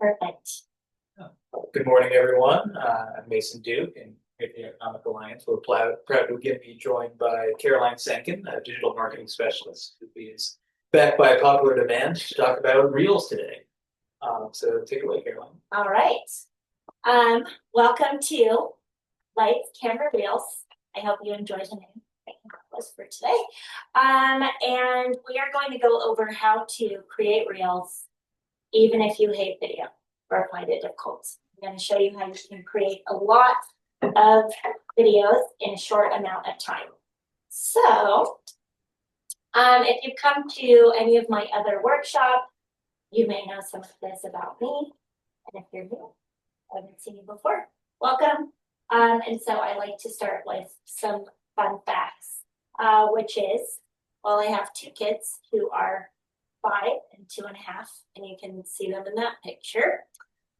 Perfect. Good morning, everyone. I'm Mason Duke, and with the Economic Alliance, we're proud to again be joined by Caroline Senkin, a digital marketing specialist, who is back by popular demand to talk about Reels today. So take it away, Caroline. All right. Welcome to Lights, Camera, Reels. I hope you enjoyed the name for today. And we are going to go over how to create Reels, even if you hate video or find it difficult. I'm going to show you how you can create a lot of videos in a short amount of time. So, if you've come to any of my other workshops, you may know some of this about me. And if you're new, I haven't seen you before, welcome. And so I like to start with some fun facts, which is, well, I have two kids who are 5 and 2.5, and you can see them in that picture.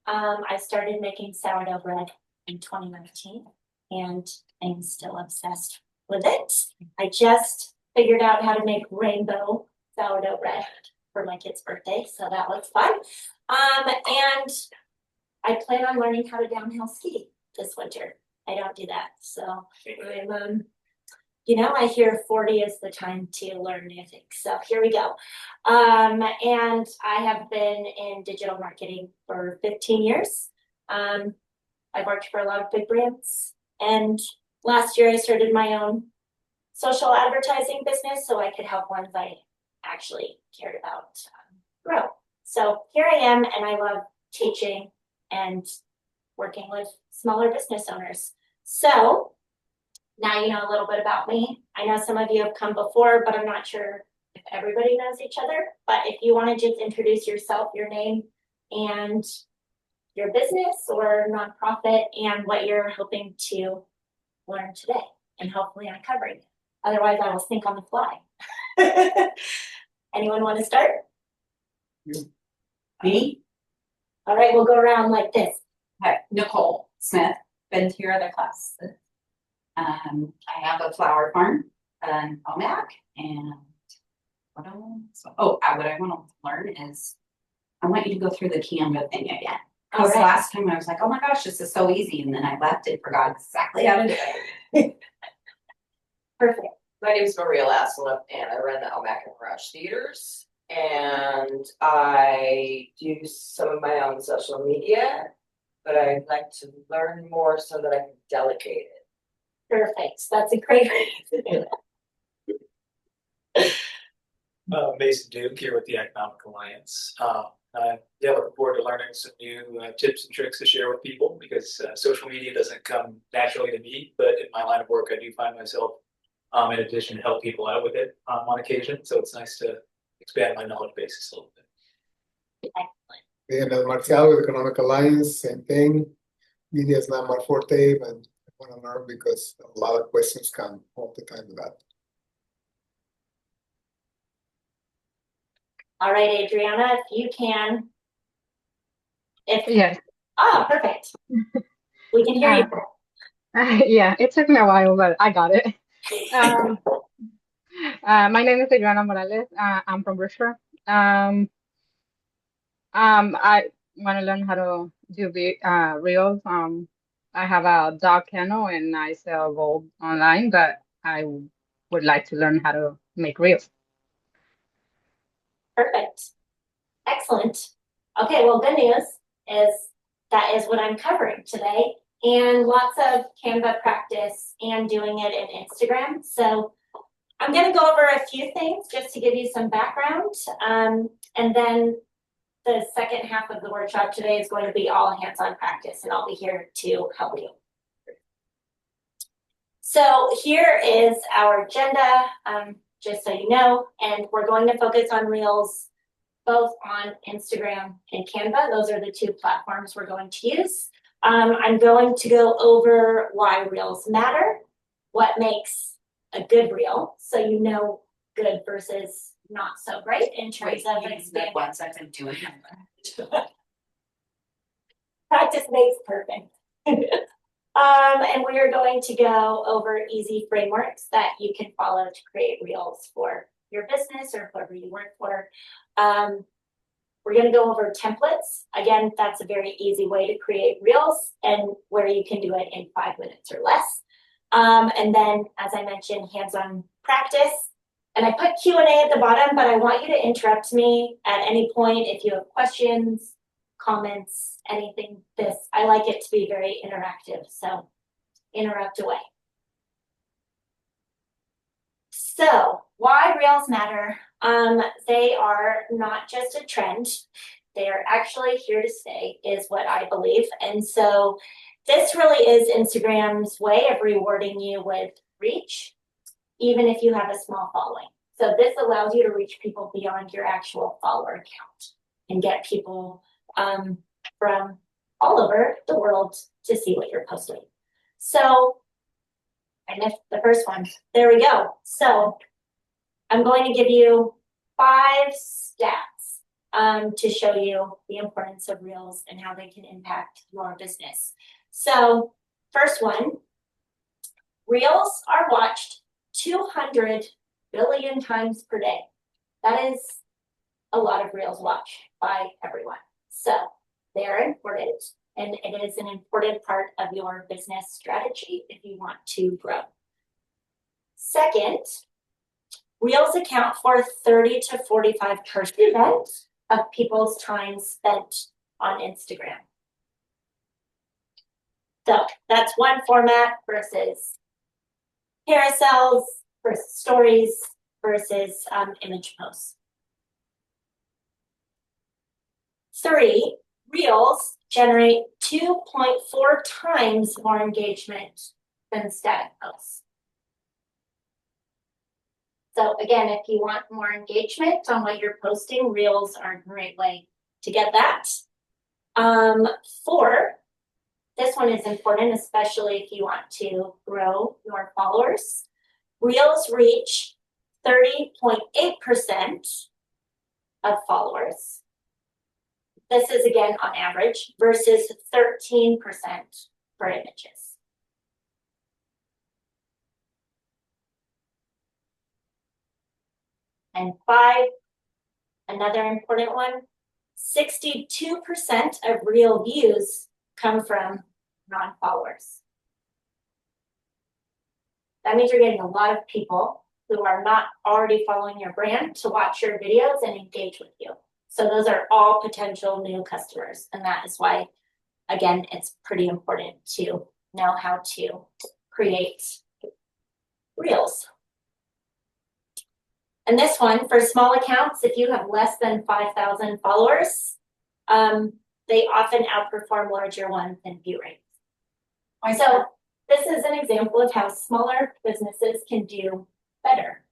I started making sourdough bread in 2019, and I'm still obsessed with it. I just figured out how to make rainbow sourdough bread for my kid's birthday, so that was fun. And I plan on learning how to downhill ski this winter. I don't do that, so I'm I hear 40 is the time to learn new things. So here we go. And I have been in digital marketing for 15 years. I've worked for a lot of big brands. And last year I started my own social advertising business so I could help ones I actually cared about grow. So here I am, and I love teaching and working with smaller business owners. So now you know a little bit about me. I know some of you have come before, but I'm not sure if everybody knows each other. But if you want to just introduce yourself, your name, and your business or nonprofit, and what you're hoping to learn today, and hopefully uncovering it. Otherwise, I will think on the fly. Anyone want to start? You. Me? All right, we'll go around like this. Hi, Nicole Smith, been to your other class. I have a flower farm in Omak, and what I want to learn is I want you to go through the Canva thing again. Because last time I was like, oh my gosh, this is so easy, and then I left and forgot exactly how to do it. Perfect. My name is Maria Lasselip, and I run the Omak and Mirage Theaters, and I do some of my own social media, but I'd like to learn more so that I can delegate it. Perfect. That's a great way to do it. Mason Duke here with the Economic Alliance. Looking forward to learning some new tips and tricks to share with people, because social media doesn't come naturally to me, but in my line of work, I do find myself, in addition, to help people out with it on occasion. So it's nice to expand my knowledge basis a little bit. Excellent. And Marcial with Economic Alliance, same thing. Media is not my forte, but I want to learn because a lot of questions come all the time with that. All right, Adriana, if you can. Yes. Oh, perfect. We can hear you. Yeah, it took me a while, but I got it. My name is Adriana Morales. I'm from Bristol. I want to learn how to do reels. I have a dog kennel and I sell gold online, but I would like to learn how to make reels. Perfect. Excellent. Okay, well, good news is that is what I'm covering today, and lots of Canva practice and doing it in Instagram. So I'm going to go over a few things just to give you some background, and then the second half of the workshop today is going to be all hands-on practice, and I'll be here to help you. So here is our agenda, just so you know, and we're going to focus on Reels both on Instagram and Canva. Those are the two platforms we're going to use. I'm going to go over why Reels matter, what makes a good Reel, so you know good versus not so great in terms of expanding. Once I've been doing it. Practice makes perfect. And we are going to go over easy frameworks that you can follow to create Reels for your business or whoever you work for. We're gonna go over templates. Again, that's a very easy way to create reels and where you can do it in 5 minutes or less. And then, as I mentioned, hands-on practice. And I put Q&A at the bottom, but I want you to interrupt me at any point if you have questions, comments, anything. I like it to be very interactive, so interrupt away. So why reels matter? They are not just a trend. They are actually here to stay, is what I believe. And so this really is Instagram's way of rewarding you with reach, even if you have a small following. So this allows you to reach people beyond your actual follower account and get people from all over the world to see what you're posting. So I missed the first one. There we go. So I'm going to give you 5 stats to show you the importance of reels and how they can impact your business. So first one, reels are watched 200 billion times per day. That is a lot of reels watched by everyone. So they are important, and it is an important part of your business strategy if you want to grow. Second, reels account for 30 to 45% of people's time spent on Instagram. So that's one format versus carousels versus stories versus image posts. 3, reels generate 2.4 times more engagement than static posts. So again, if you want more engagement on what you're posting, reels are a great way to get that. 4, this one is important, especially if you want to grow your followers. Reels reach 30.8% of followers. This is again on average versus 13% for images. And 5, another important one, 62% of reel views come from non-followers. That means you're getting a lot of people who are not already following your brand to watch your videos and engage with you. So those are all potential new customers. And that is why, again, it's pretty important to know how to create reels. And this one, for small accounts, if you have less than 5,000 followers, they often outperform larger ones in view rates. So this is an example of how smaller businesses can do better.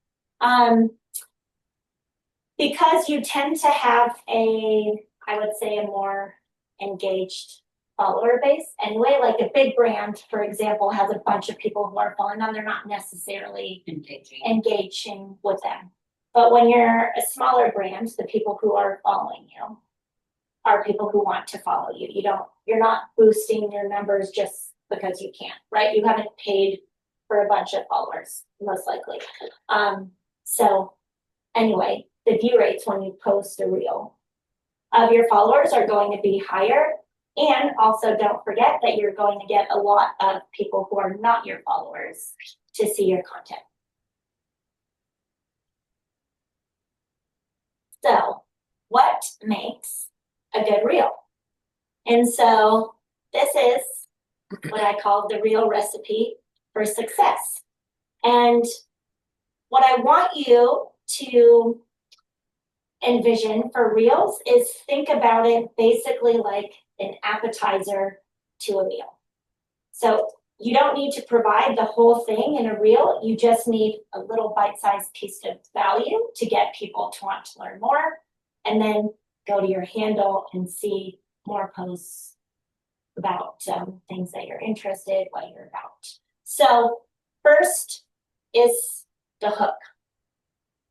Because you tend to have I would say, a more engaged follower base anyway, like a big brand, for example, has a bunch of people who are following them. They're not necessarily engaging with them. But when you're a smaller brand, the people who are following you are people who want to follow you. You're not boosting your numbers just because you can, right? You haven't paid for a bunch of followers, most likely. So anyway, the view rates when you post a reel of your followers are going to be higher. And also don't forget that you're going to get a lot of people who are not your followers to see your content. So what makes a good reel? And so this is what I call the reel recipe for success. And what I want you to envision for reels is think about it basically like an appetizer to a meal. So you don't need to provide the whole thing in a reel. You just need a little bite-sized piece of value to get people to want to learn more, and then go to your handle and see more posts about things that you're interested, what you're about. So first is the hook.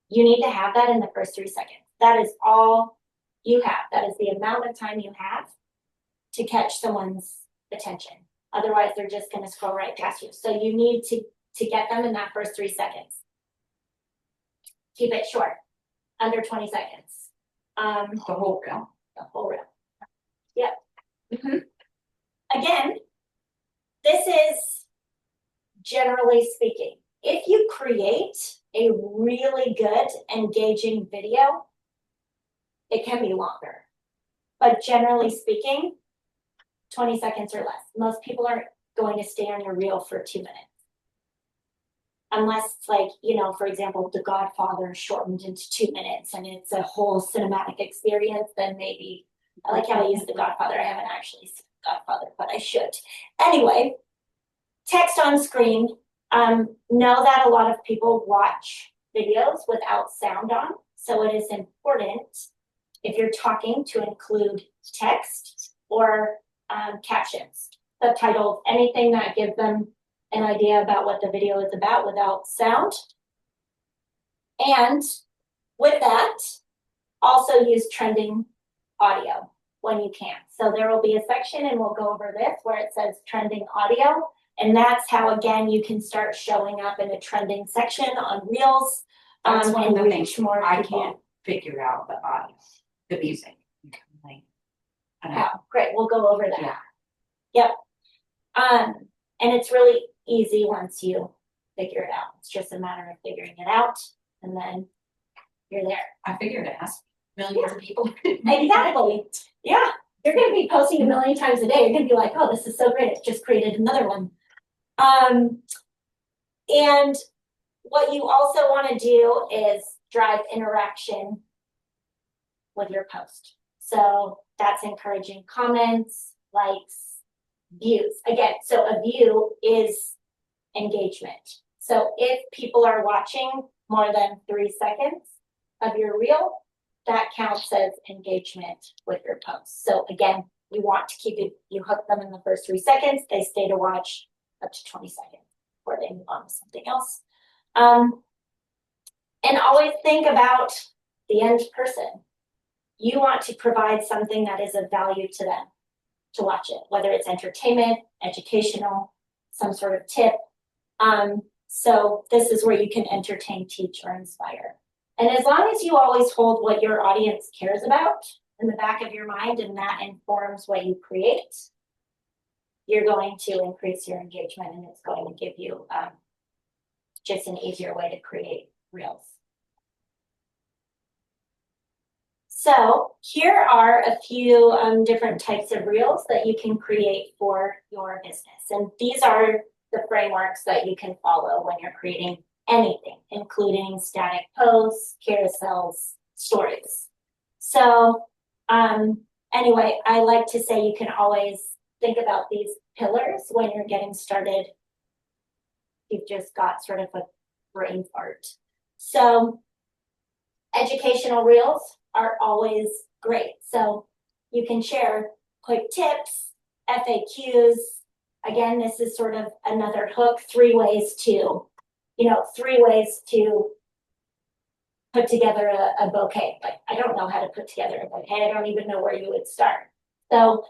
You need to have that in the first 3 seconds. That is all you have. That is the amount of time you have to catch someone's attention. Otherwise, they're just going to scroll right past you. So you need to get them in that first 3 seconds. Keep it short, under 20 seconds. The whole reel. The whole reel. Yep. Again, this is generally speaking. If you create a really good, engaging video, it can be longer. But generally speaking, 20 seconds or less. Most people aren't going to stay on your reel for 2 minutes. Unless it's like, you know, for example, The Godfather shortened into 2 minutes and it's a whole cinematic experience, then maybe. I like how I use The Godfather. I haven't actually seen The Godfather, but I should. Anyway, text on screen. Know that a lot of people watch videos without sound on. So it is important if you're talking to include text or captions, subtitles, anything that gives them an idea about what the video is about without sound. And with that, also use trending audio when you can. So there will be a section, and we'll go over this, where it says trending audio. And that's how, again, you can start showing up in a trending section on Reels. That's one of and the reach things more I people. can't figure out the audio, the music. Like, I don't know. Oh, great, we'll go over that. Yeah. Yep. And it's really easy once you figure it out. It's just a matter of figuring it out, and then you're there. I figured it has millions of people. Exactly. Yeah. You're going to be posting a million times a day. You're going to be like, oh, this is so great. It just created another one. And what you also want to do is drive interaction with your post. So that's encouraging comments, likes, views. Again, so a view is engagement. So if people are watching more than 3 seconds of your reel, that counts as engagement with your post. So again, you want to keep it, you hook them in the first 3 seconds, they stay to watch up to 20 seconds before they move on to something else. And always think about the end person. You want to provide something that is of value to them to watch it, whether it's entertainment, educational, some sort of tip. So this is where you can entertain, teach, or inspire. And as long as you always hold what your audience cares about in the back of your mind, and that informs what you create, you're going to increase your engagement, and it's going to give you just an easier way to create reels. So here are a few different types of reels that you can create for your business. And these are the frameworks that you can follow when you're creating anything, including static posts, carousels, stories. So anyway, I like to say you can always think about these pillars when you're getting started. You've just got sort of a brain fart. So educational reels are always great. So you can share quick tips, FAQs. Again, this is sort of another hook, 3 ways to put together a bouquet. Like, I don't know how to put together a bouquet. I don't even know where you would start. So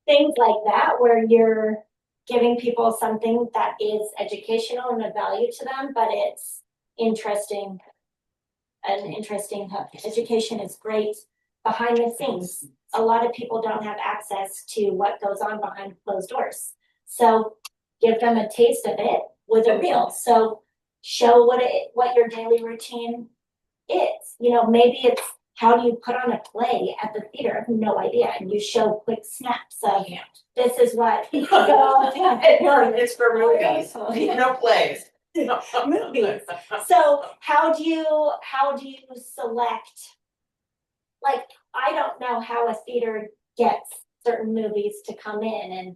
things like that, where you're giving people something that is educational and of value to them, but it's interesting, an interesting hook. Education is great behind the scenes. A lot of people don't have access to what goes on behind closed doors. So give them a taste of it with a reel. So show what your daily routine is. You know, maybe it's how do you put on a play at the theater? I have no idea. And you show quick snaps of this is what It's for movies, no plays. movies. So how do you select, like, I don't know how a theater gets certain movies to come in, and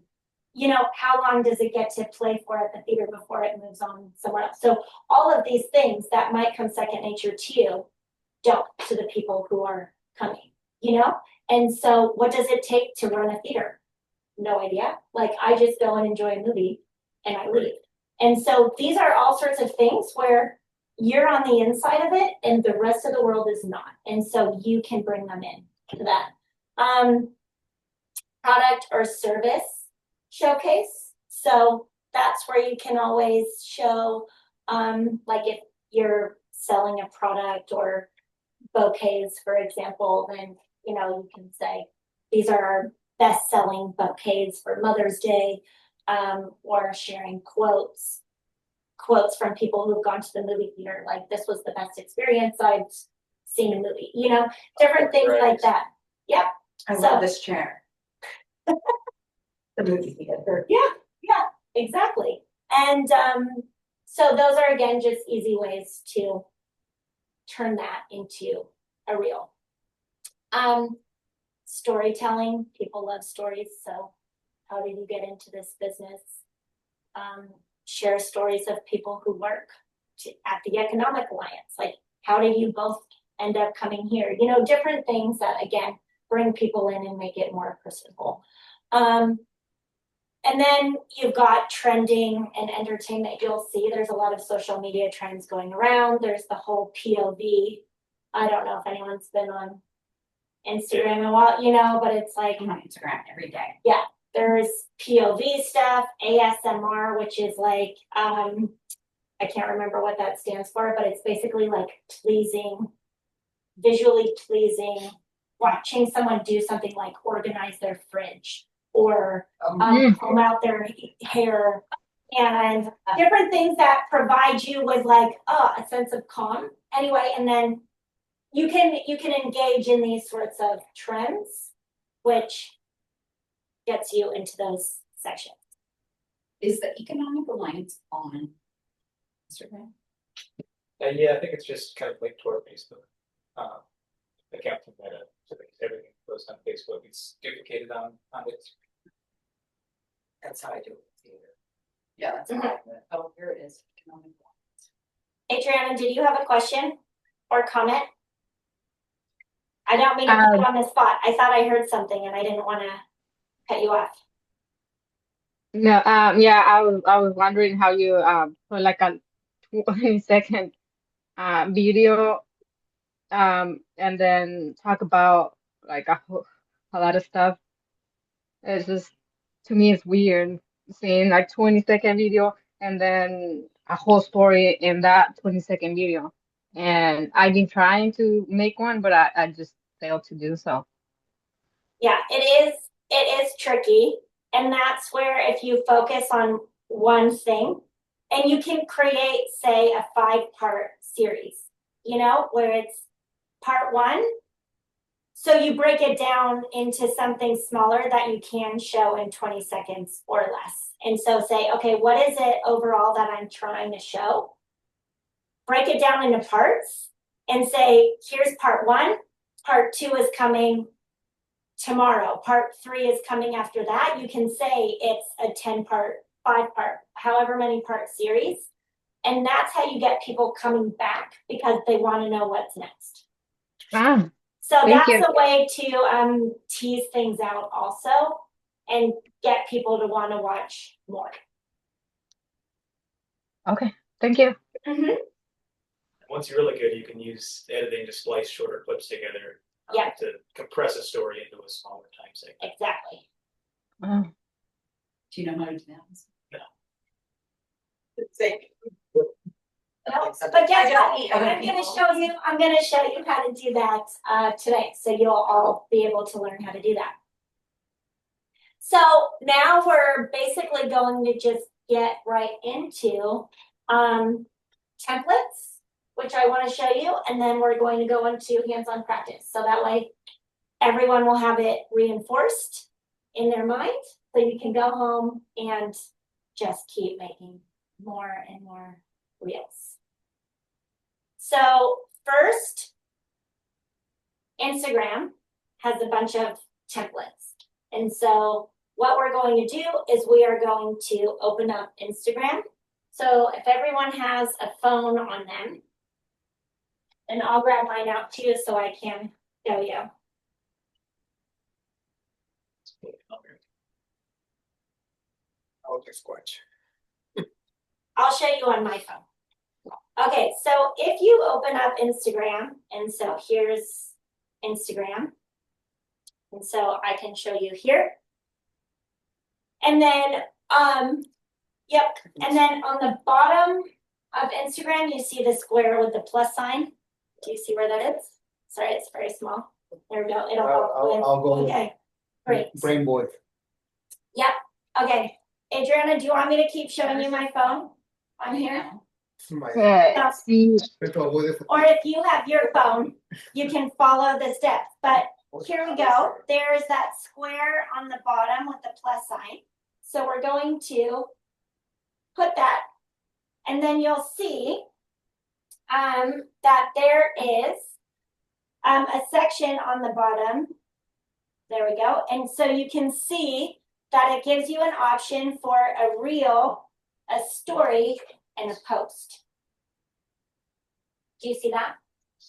you know, how long does it get to play for at the theater before it moves on somewhere else? So all of these things that might come second nature to you don't to the people who are coming, you know? And so what does it take to run a theater? No idea. Like, I just go and enjoy a movie and I leave. And so these are all sorts of things where you're on the inside of it and the rest of the world is not. And so you can bring them in to that. Product or service showcase. So that's where you can always show, like if you're selling a product or bouquets, for example, then You know, you can say, these are our best-selling bouquets for Mother's Day, or sharing quotes from people who've gone to the movie theater, like this was the best experience I've seen a movie, you know, different things like Right. that. Yep. I So- love this chair. The movie theater. Yeah, exactly. And so those are again just easy ways to turn that into a reel. Storytelling, people love stories, so how did you get into this business? Share stories of people who work at the Economic Alliance. Like, how did you both end up coming here? You know, different things that again bring people in and make it more personable. And then you've got trending and entertainment. You'll see there's a lot of social media trends going around. There's the whole POV. I don't know if anyone's been on Instagram in a while, you know, but it's like I'm on Instagram every day. there's POV stuff, ASMR, which is like, I can't remember what that stands for, but it's basically like visually pleasing, watching someone do something like organize their fridge or comb out their hair and different things that provide you with like, a sense of calm. Anyway, and then you can engage in these sorts of trends, which gets you into those sections. Is the Economic Alliance on Instagram? Yeah, I think it's just kind of linked to our Facebook account from Meta. So everything goes on Facebook. It's duplicated on it. That's how I do it with theater. Yeah, that's right. Oh, here it is. Economic Alliance. Adriana, did you have a question or comment? I don't mean to put you on the spot. I thought I heard something and I didn't want to cut you off. No, yeah, I was wondering how you put like a 20-second video and then talk about like a lot of stuff. It's just, to me, it's weird seeing like 20-second video and then a whole story in that 20-second video. And I've been trying to make one, but I just failed to do so. Yeah, it is tricky. And that's where if you focus on one thing and you can create, say, a 5-part series, you know, where it's part 1. So you break it down into something smaller that you can show in 20 seconds or less. And so say, okay, what is it overall that I'm trying to show? Break it down into parts and say, here's part 1, part 2 is coming tomorrow, part 3 is coming after that. You can say it's a 10-part, 5-part, however many part series. And that's how you get people coming back because they want to know what's next. Ah, So Thank that's you. a way to tease things out also and get people to want to watch more. okay, thank you. Mm-hmm. Once you're really good, you can use editing to splice shorter clips together. Yeah. To compress a story into a smaller time segment. Exactly. Oh, Do you know how to do that? It's like, No, but guess what? meet I'm other going to people. show you how to do that today. So you'll all be able to learn how to do that. So now we're basically going to just get right into templates, which I want to show you, and then we're going to go into hands-on practice. So that way everyone will have it reinforced in their mind, so you can go home and just keep making more and more reels. So first, Instagram has a bunch of templates. And so what we're going to do is we are going to open up Instagram. So if everyone has a phone on them, and I'll grab mine out too so I can show you. I'll just watch. I'll show you on my phone. Okay, so if you open up Instagram, and so here's Instagram. And so I can show you here. And then, yep. And then on the bottom of Instagram, you see the square with the plus sign. Do you see where that is? Sorry, it's very small. There we go, it'll help with, I'll go. okay, great. Brain boy. Okay, Adriana, do you want me to keep showing you my phone on here? Sí, Or if you have your phone, you can follow the steps, but here we go. There's that square on the bottom with the plus sign. So we're going to put that, and then you'll see that there is a section on the bottom. There we go. And so you can see that it gives you an option for a reel, a story, and a post. Do you see that?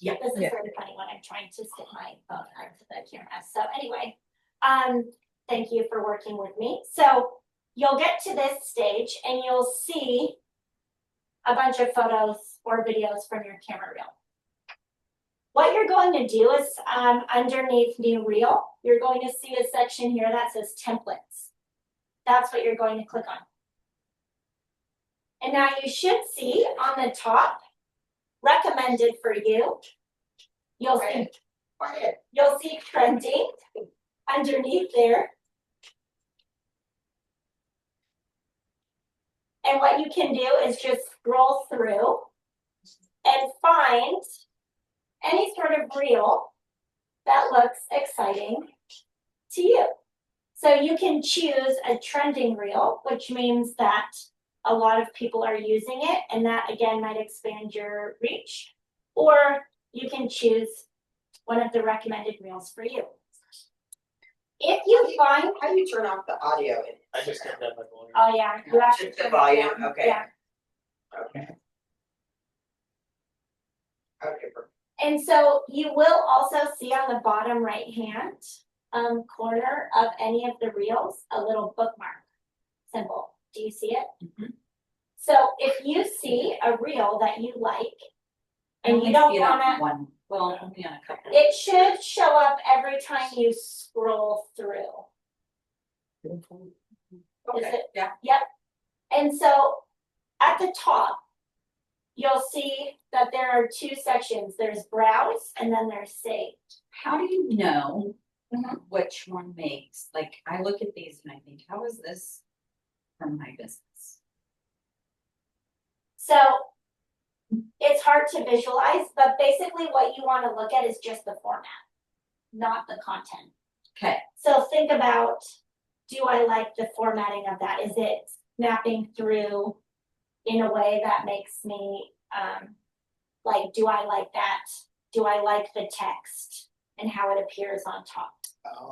Yeah. This is Yeah. really funny when I'm trying to stick my phone onto the camera. So anyway, thank you for working with me. So you'll get to this stage and you'll see a bunch of photos or videos from your camera reel. What you're going to do is underneath new reel, you're going to see a section here that says templates. That's what you're going to click on. And now you should see on the top, recommended for you. You'll see trending underneath there. And what you can do is just scroll through and find any sort of reel that looks exciting to you. So you can choose a trending reel, which means that a lot of people are using it, and that again might expand your reach. Or you can choose one of the recommended reels for you. If you find, How do you turn off the audio in? I just got that. oh yeah, you have to Just the turn it volume, down. okay. Yeah. Okay. Okay, perfect. And so you will also see on the bottom right hand corner of any of the reels a little bookmark symbol. Do you see it? Mhm. So if you see a reel that you like I and only you don't see it on wanna, one, well, only on a couple. it should show up every time you scroll through. Okay, yeah. And so at the top, you'll see that there are two sections. There's browse and then there's save. How do you know Mhm. which one makes, like, I look at these and I think, how is this from my business? So it's hard to visualize, but basically what you want to look at is just the format, not the content. Okay, So think about, do I like the formatting of that? Is it snapping through in a way that makes me, like, do I like that? Do I like the text and how it appears on top?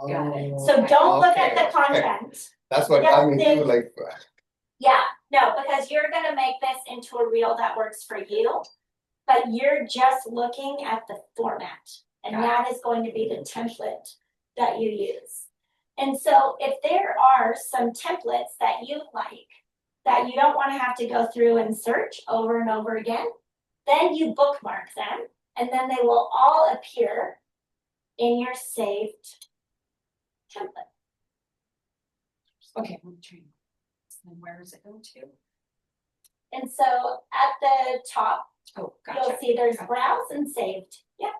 Got it. So don't look at the Okay. content. That's what Yeah, got me they- too, like, Yeah, no, because you're gonna make this into a reel that works for you, but you're just looking at the format. And Got that is going to be the template that you use. And so if there are some templates that you like, that you don't wanna have to go through and search over and over again, then you bookmark them, and then they will all appear in your saved template. okay, I'm trying. So then where does it go to? And so at the top, Oh, you'll gotcha. see there's browse and saved, yeah.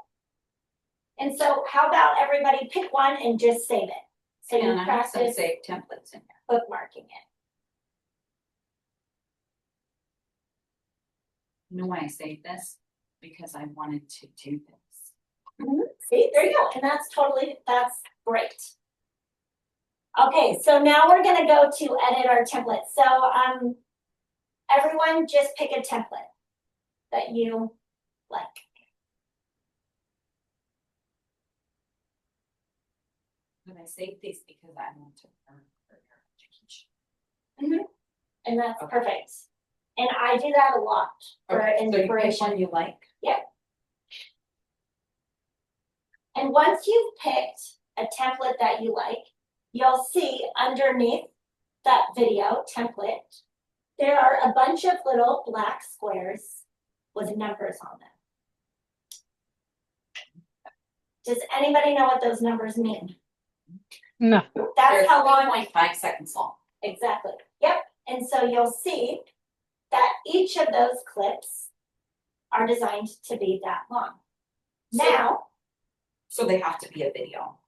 And so how about everybody pick one and just save it? So you And I have some practice saved templates in there. bookmarking it. You know why I saved this? Because I wanted to do this. See, there you go, and that's great. Okay, so now we're gonna go to edit our template. So everyone just pick a template that you like. But I saved these because I want to earn for your education. And that's Okay. perfect. And I do that a lot for Okay, so you pick inspiration. one you like. And once you've picked a template that you like, you'll see underneath that video template, there are a bunch of little black squares with numbers on them. Does anybody know what those numbers mean? no. That's how long, 5 seconds long. exactly. Yep. And so you'll see that each of those clips are designed to be that long. So- Now, So they have to be a video.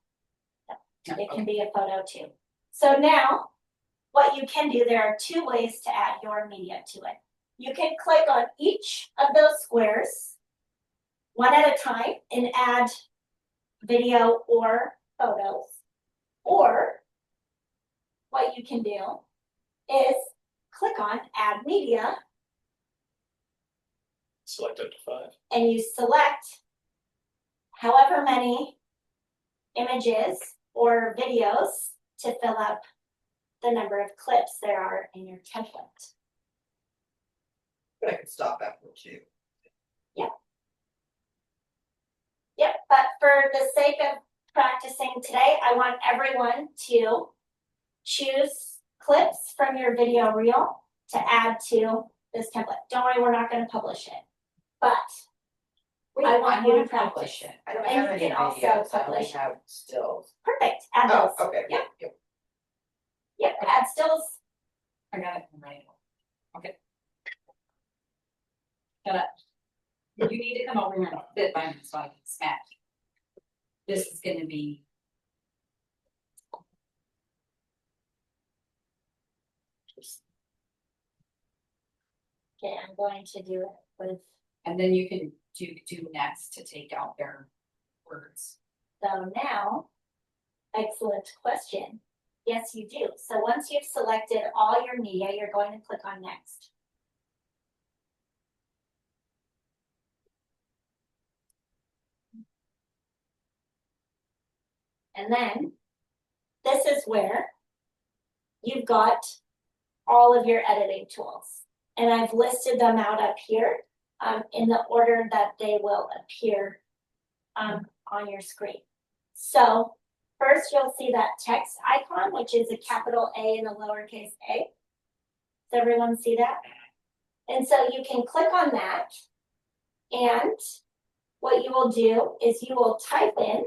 It can be a photo too. So now, what you can do, there are two ways to add your media to it. You can click on each of those squares one at a time and add video or photos. Or what you can do is click on Add Media Select up to 5. and you select however many images or videos to fill up the number of clips there are in your template. But I could stop after 2. Yep, but for the sake of practicing today, I want everyone to choose clips from your video reel to add to this template. Don't worry, we're not going to publish it, but I want you to publish practice. it. I don't And have you any can also videos, I only publish. have stills. Perfect. Add Oh, those. okay. Yep. Yep. Yep. Add stills. I got it right. Okay. Shut up. You need to come over here and sit by me so I can smack you. This is gonna be. Okay, I'm going to do it with. And then you can do next to take out their words. So now, excellent question. Yes, you do. So once you've selected all your media, you're going to click on next. And then this is where you've got all of your editing tools. And I've listed them out up here in the order that they will appear on your screen. So first you'll see that text icon, which is a capital A and a lowercase a. Does everyone see that? And so you can click on that, and what you will do is you will type in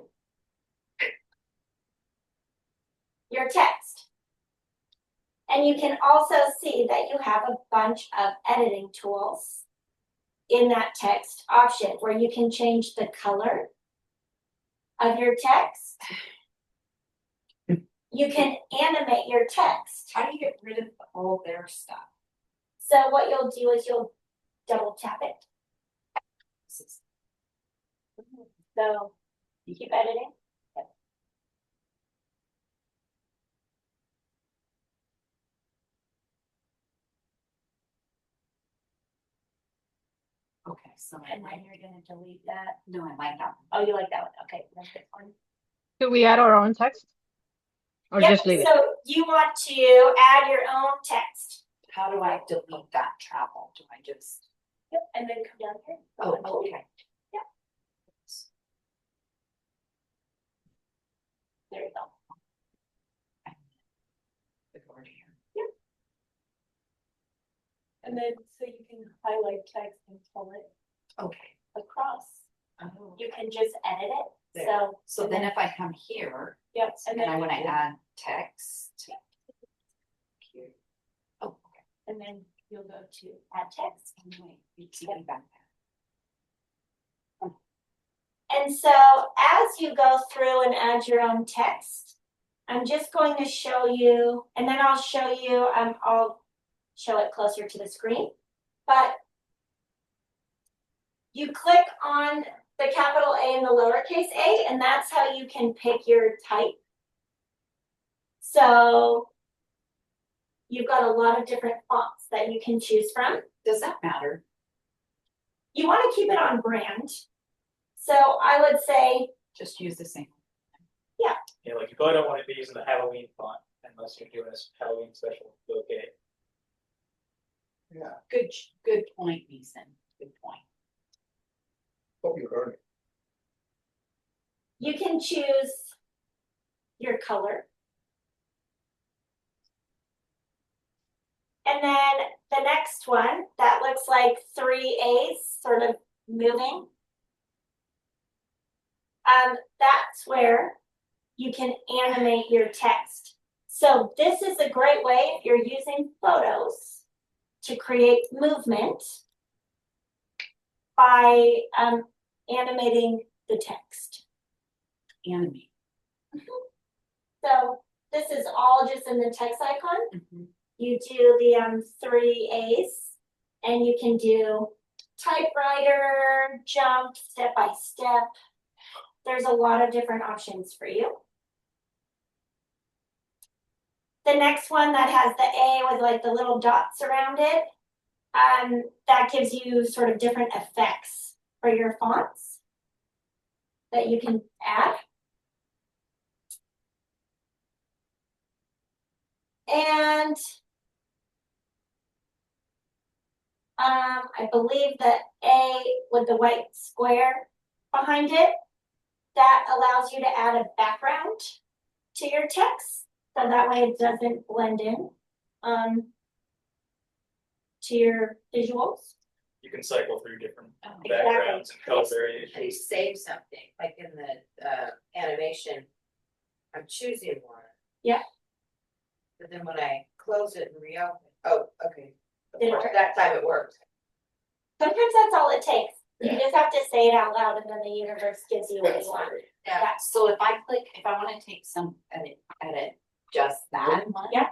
your text. And you can also see that you have a bunch of editing tools in that text option where you can change the color of your text. You can animate your text. How do you get rid of all their stuff? So what you'll do is you'll double tap it. This is- So you keep editing. Okay, so And then you're gonna delete that. no, I like that. Oh, you like that one? Okay, that's this one. Do we add our own text? Or Yep, just leave it? so you want to add your own text. How do I delete that travel? Do I just? Yep, and then come down here. Oh, okay. There you go. Go over here. And then so you can highlight text and pull it Okay. across. Oh. You can just edit it. There. So So then if I come here yep, and I wanna add text. Here. Oh, okay. and then you'll go to add text. And wait, you keep me back there. And so as you go through and add your own text, I'm just going to show you, and then I'll show you, I'll show it closer to the screen, but you click on the capital A and the lowercase a, and that's how you can pick your type. So you've got a lot of different fonts that you can choose from. Does that matter? You want to keep it on brand. So I would say, Just use the same. Yeah, like you probably don't want to be using the Halloween font unless you're doing a Halloween special. Okay. Yeah, Good point, Mason. Good point. hope you heard it. you can choose your color. And then the next one, that looks like 3 A's sort of moving. That's where you can animate your text. So this is a great way if you're using photos to create movement by animating the text. animate. So this is all just in the text icon. Mhm. You do the 3 A's and you can do typewriter, jump, step by step. There's a lot of different options for you. The next one that has the A with like the little dots around it, that gives you sort of different effects for your fonts that you can add. And I believe that A with the white square behind it, that allows you to add a background to your text. So that way it doesn't blend in to your visuals. You can cycle through different Exactly. backgrounds and color Yes. If you variations. save something, like in the animation, I'm choosing one. Yeah. But then when I close it and reopen, oh, okay. Did it work? That time it worked. Sometimes that's all it takes. You Yeah. just have to say it out loud and then the universe gives you what you want. Yeah, so if I click, if I wanna take some, edit just that one. Yeah.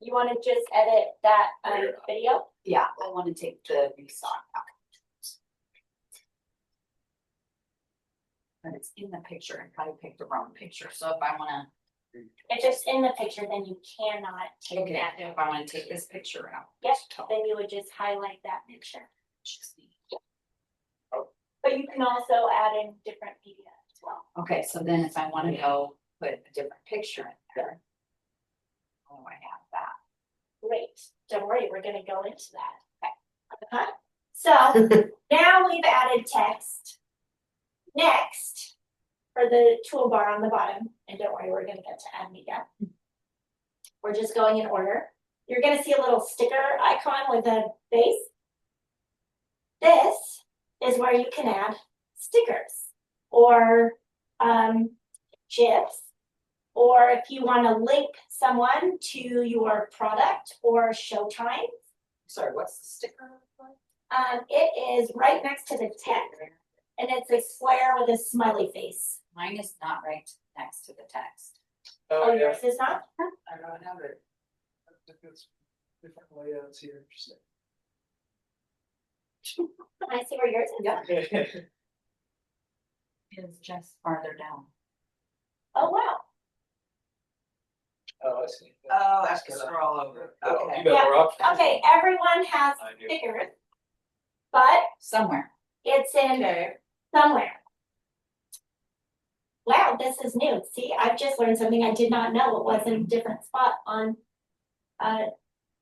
You want to just edit that video? Yeah, I wanna take the restock out. But it's in the picture, I probably picked the wrong picture, so if I wanna, If it's in the picture, then you cannot take okay, that. if I wanna take this picture out. Yes, then you would just highlight that picture. But you can also add in different media as well. Okay, so then if I wanna go put a different picture in there. Oh, I have that. Great, don't worry, we're gonna go into that. Okay. So now we've added text. Next, for the toolbar on the bottom, and don't worry, we're gonna get to add media. We're just going in order. You're gonna see a little sticker icon with a base. This is where you can add stickers or GIFs, or if you want to link someone to your product or Showtime. Sorry, what's the sticker? It is right next to the text, and it's a square with a smiley face. Mine is not right next to the text. Oh, yeah. yours is not? I don't have it. It's different layouts here. I see where yours is. Yeah. It's just farther down. Oh, wow. Oh, I see. Oh, I have to scroll over. Oh, Okay. you got more options. Okay, everyone has I do. stickers, but Somewhere. it's in Okay. somewhere. Wow, this is new. See, I've just learned something I did not know. It was in a different spot on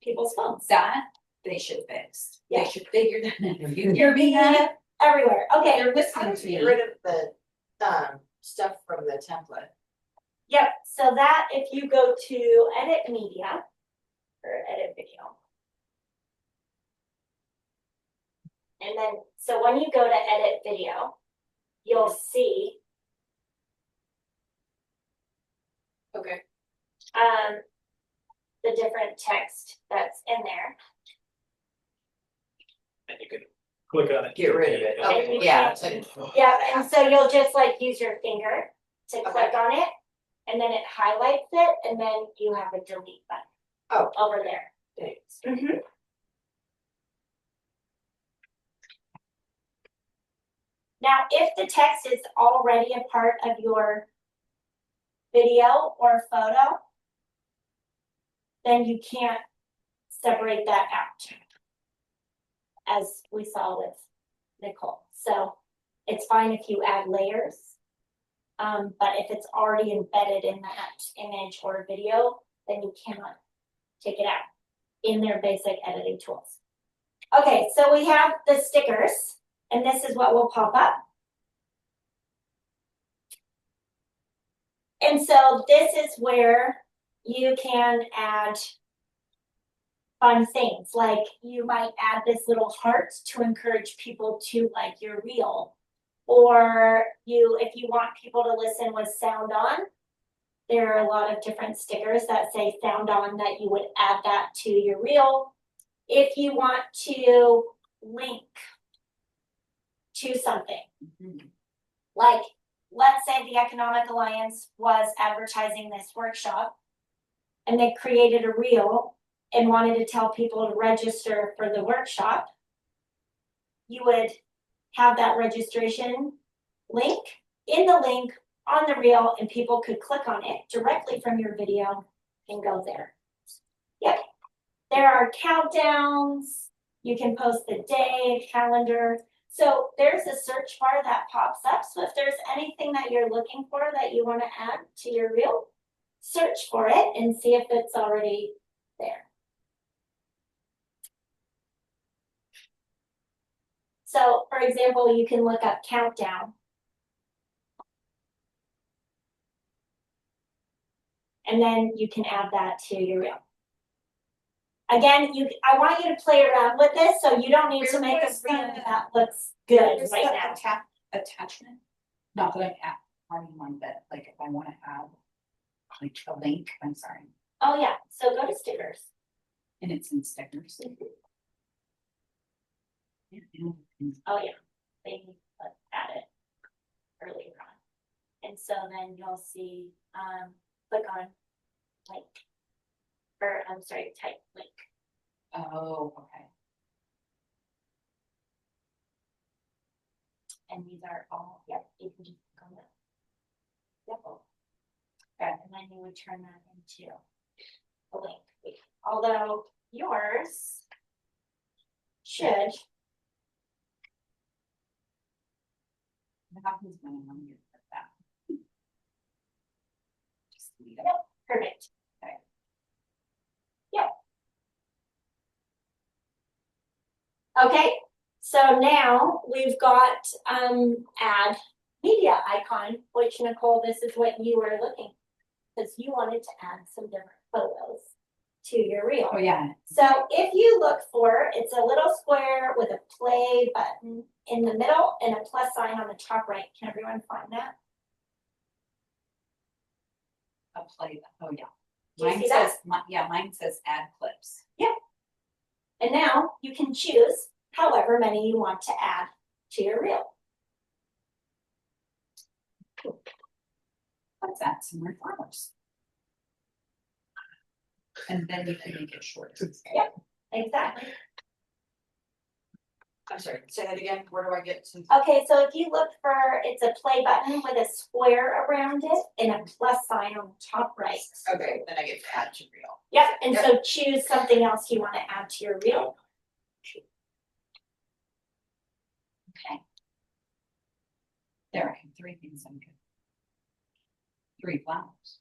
people's phones. That they should fix. Yeah. They should figure that out. You hear me now? Everywhere. Okay. You're How listening do to you me. get rid of the stuff from the template? Yep. So that if you go to edit media or edit video. And then, so when you go to edit video, you'll see Okay. the different text that's in there. And you can click on it. Get rid of it. And Okay. you Yeah. can- Yeah, and so you'll just like use your finger to click on it, and then it highlights it, and then you have a delete button. Oh. Over there. Thanks. Now, if the text is already a part of your video or photo, then you can't separate that out, as we saw with Nicole. So it's fine if you add layers. But if it's already embedded in that image or video, then you cannot take it out in their basic editing tools. Okay, so we have the stickers, and this is what will pop up. And so this is where you can add fun things, like you might add this little heart to encourage people to like your reel. Or if you want people to listen with sound on, there are a lot of different stickers that say sound on that you would add that to your reel. If you want to link to something, Mhm. like let's say the Economic Alliance was advertising this workshop and they created a reel and wanted to tell people to register for the workshop, you would have that registration link in the link on the reel, and people could click on it directly from your video and go there. Yep. There are countdowns. You can post the day, calendar. So there's a search bar that pops up. So if there's anything that you're looking for that you want to add to your reel, search for it and see if it's already there. So for example, you can look up countdown. And then you can add that to your reel. Again, I want you to play around with this, so you don't need to make a reel that looks good right now. Attachment, not that I'm adding one, but like if I want to add like a link, I'm sorry, Oh yeah, so go to stickers. and it's in stickers. Oh yeah, they add it earlier on. And so then you'll see, click on link. Or I'm sorry, type link. Oh, okay. And these are all, yep, you can just click on that. Yep. Okay, and then you would turn that into a link. Although yours should, What happens when I'm on here like that? Just leave it. yep, perfect. Okay. Yep. Okay, so now we've got add media icon, which Nicole, this is what you were looking, because you wanted to add some different photos to your reel. Oh, yeah. So if you look for, it's a little square with a play button in the middle and a plus sign on the top right. Can everyone find that? A play, oh, yeah. Do you Mine see that? says, mine says add clips. And now you can choose however many you want to add to your reel. Let's add some more flowers. And then you can make it shorter. Yep, exactly. I'm sorry, say that again, where do I get to? Okay, so if you look for, it's a play button with a square around it and a plus sign on the top right. Okay, then I get to add to reel. Yep, and so choose something else you want to add to your reel. Okay. There, I have 3 things I'm good. 3 flowers,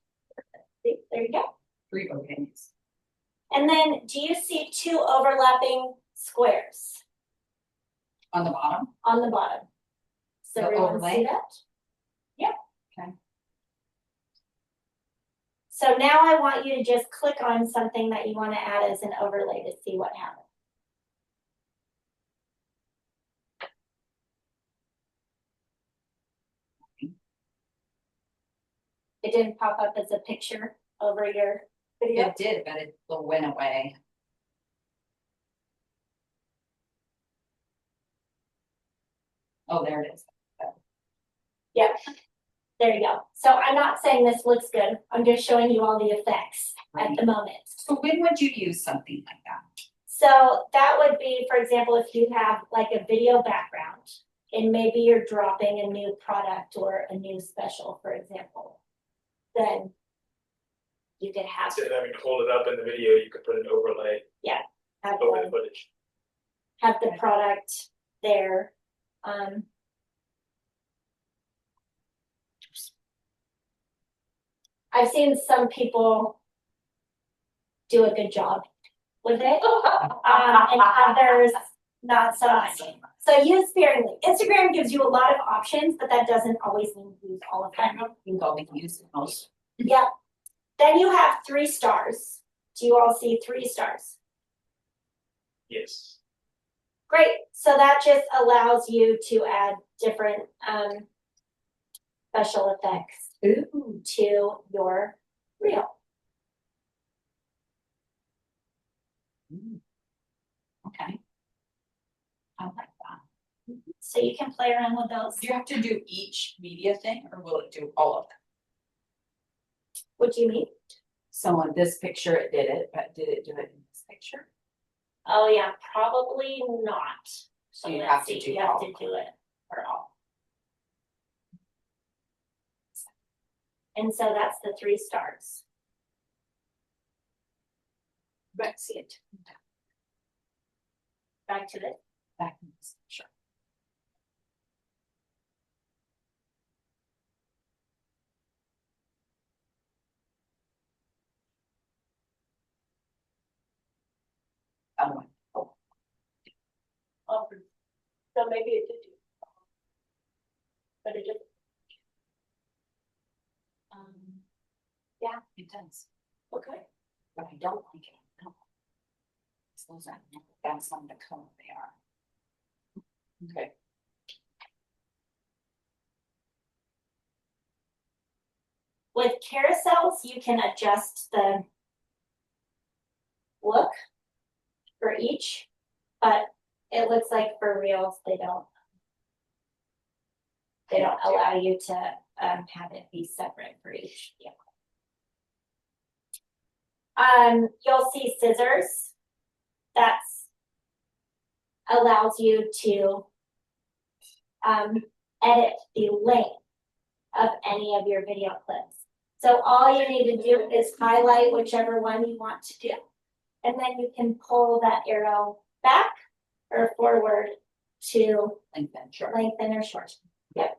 See, there you go. 3 bouquets. And then do you see 2 overlapping squares On the bottom, on the bottom? So The everyone overlay? see that? Yep. Okay. So now I want you to just click on something that you want to add as an overlay to see what happens. It didn't pop up as a picture over your video? it did, but it went away. Oh, there it is. Yep. There you go. So I'm not saying this looks good. I'm just showing you all the effects at the moment. So when would you use something like that? So that would be, for example, if you have like a video background and maybe you're dropping a new product or a new special, for example, then you could have, Instead of having to hold it up in the video, you could put an overlay have over the the, footage. have the product there. I've seen some people do a good job with it, and others not so much. So use sparingly. Instagram gives you a lot of options, but that doesn't always mean use all of them. You can go and use the most. Yep. Then you have 3 stars. Do you all see 3 stars? Yes. Great. So that just allows you to add different special effects to your reel. Okay. I like that. So you can play around with those. Do you have to do each media thing or will it do all of them? What do you mean? So in this picture, it did it, but did it do it in this picture? Oh, yeah, probably not. So you let's have to see, do you have all to of do it for all. And so that's the 3 stars. But see it Back to the, back in this picture. Oh, so maybe it did do. But it just. yeah, it does. Okay. But I don't like it. No. Those are, that's on the color they are. Okay. With carousels, you can adjust the look for each, but it looks like for reels, they don't allow you to have it be separate for each. Yeah. You'll see scissors. That's allows you to edit the length of any of your video clips. So all you need to do is highlight whichever one you want to do. And then you can pull that arrow back or forward to lengthen or shorten. Yep.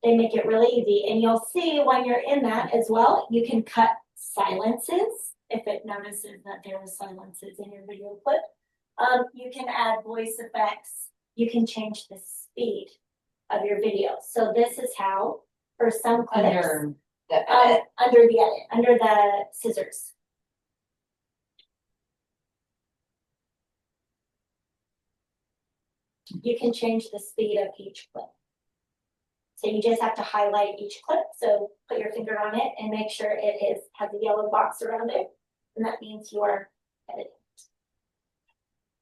They make it really easy. And you'll see when you're in that as well, you can cut silences if it notices that there are silences in your video clip. You can add voice effects. You can change the speed of your video. So this is how, for some clips, Under the edit. under the edit, under the scissors. You can change the speed of each clip. So you just have to highlight each clip. So put your finger on it and make sure it has a yellow box around it. And that means you're editing.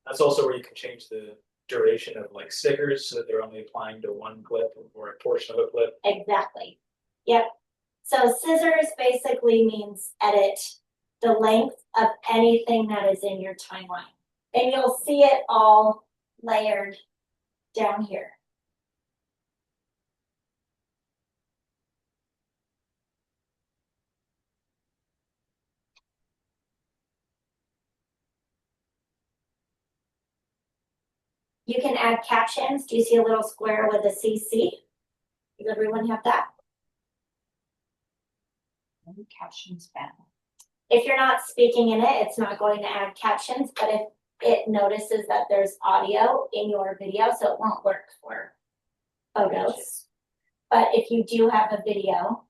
That's also where you can change the duration of like stickers so that they're only applying to one clip or a portion of a clip. Exactly. Yep. So scissors basically means edit the length of anything that is in your timeline. And you'll see it all layered down here. You can add captions. Do you see a little square with a CC? Does everyone have that? Captions panel. If you're not speaking in it, it's not going to add captions, but if it notices that there's audio in your video, so it won't work for photos. But if you do have a video,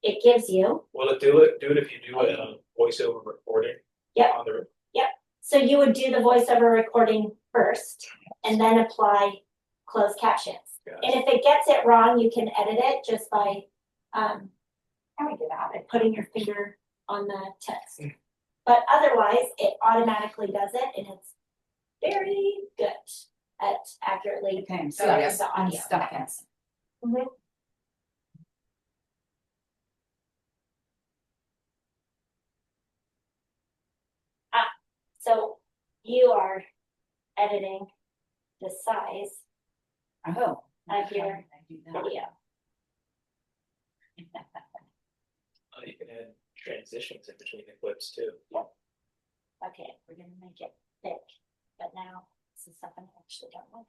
it gives you. Will it do it? Do it if you do a voiceover recording? Yep. On the So you would do the voiceover recording first and then apply closed captions. Gotcha. And if it gets it wrong, you can edit it just by how we do that, by putting your finger on the text. But otherwise, it automatically does it, and it's very good at accurately Okay, so selecting yes, the I'm audio. stuck in. Mhm. So you are editing the size Oh. of your I do that. video. You can add transitions in between the clips too. Okay, we're gonna make it thick, but now this is something I actually don't want.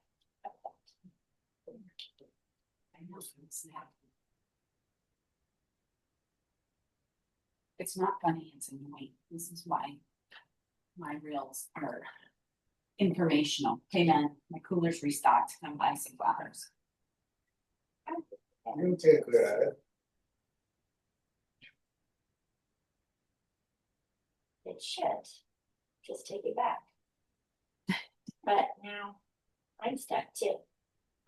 I know, it's not. It's not funny, it's annoying. This is why my reels are informational. Hey man, my cooler's restocked. I'm buying some flowers. You take good at it. It should just take it back. But now I'm stuck too.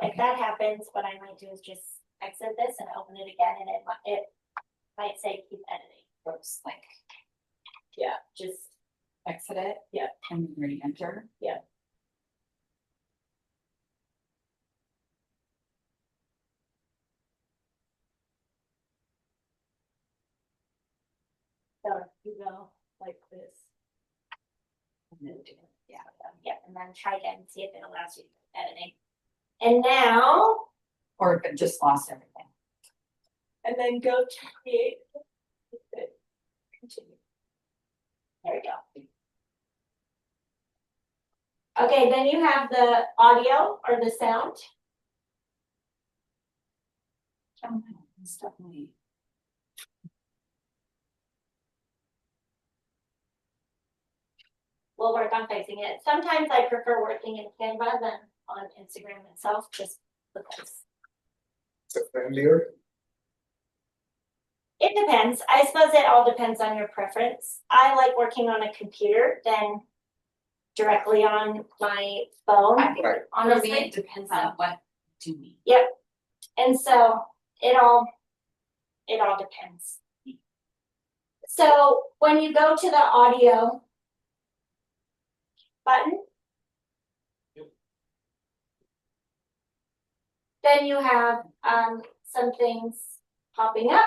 If that happens, what I might do is just exit this and open it again, and it might say keep editing. Oops, like Yeah, just exit it. Yeah. And re-enter. Yeah. So you go like this. Yeah. Yeah, and then try again, and see if it allows you editing. And now, Or if it just lost everything. and then go to create. Continue. There we go. Okay, then you have the audio or the sound. Oh, it's definitely. We'll work on fixing it. Sometimes I prefer working in Canva than on Instagram itself, just because. It's friendlier. It depends. I suppose it all depends on your preference. I like working on a computer than directly on my phone, I think for me, honestly. it depends on what you do. Yep. And so it all depends. So when you go to the audio button, then you have some things popping up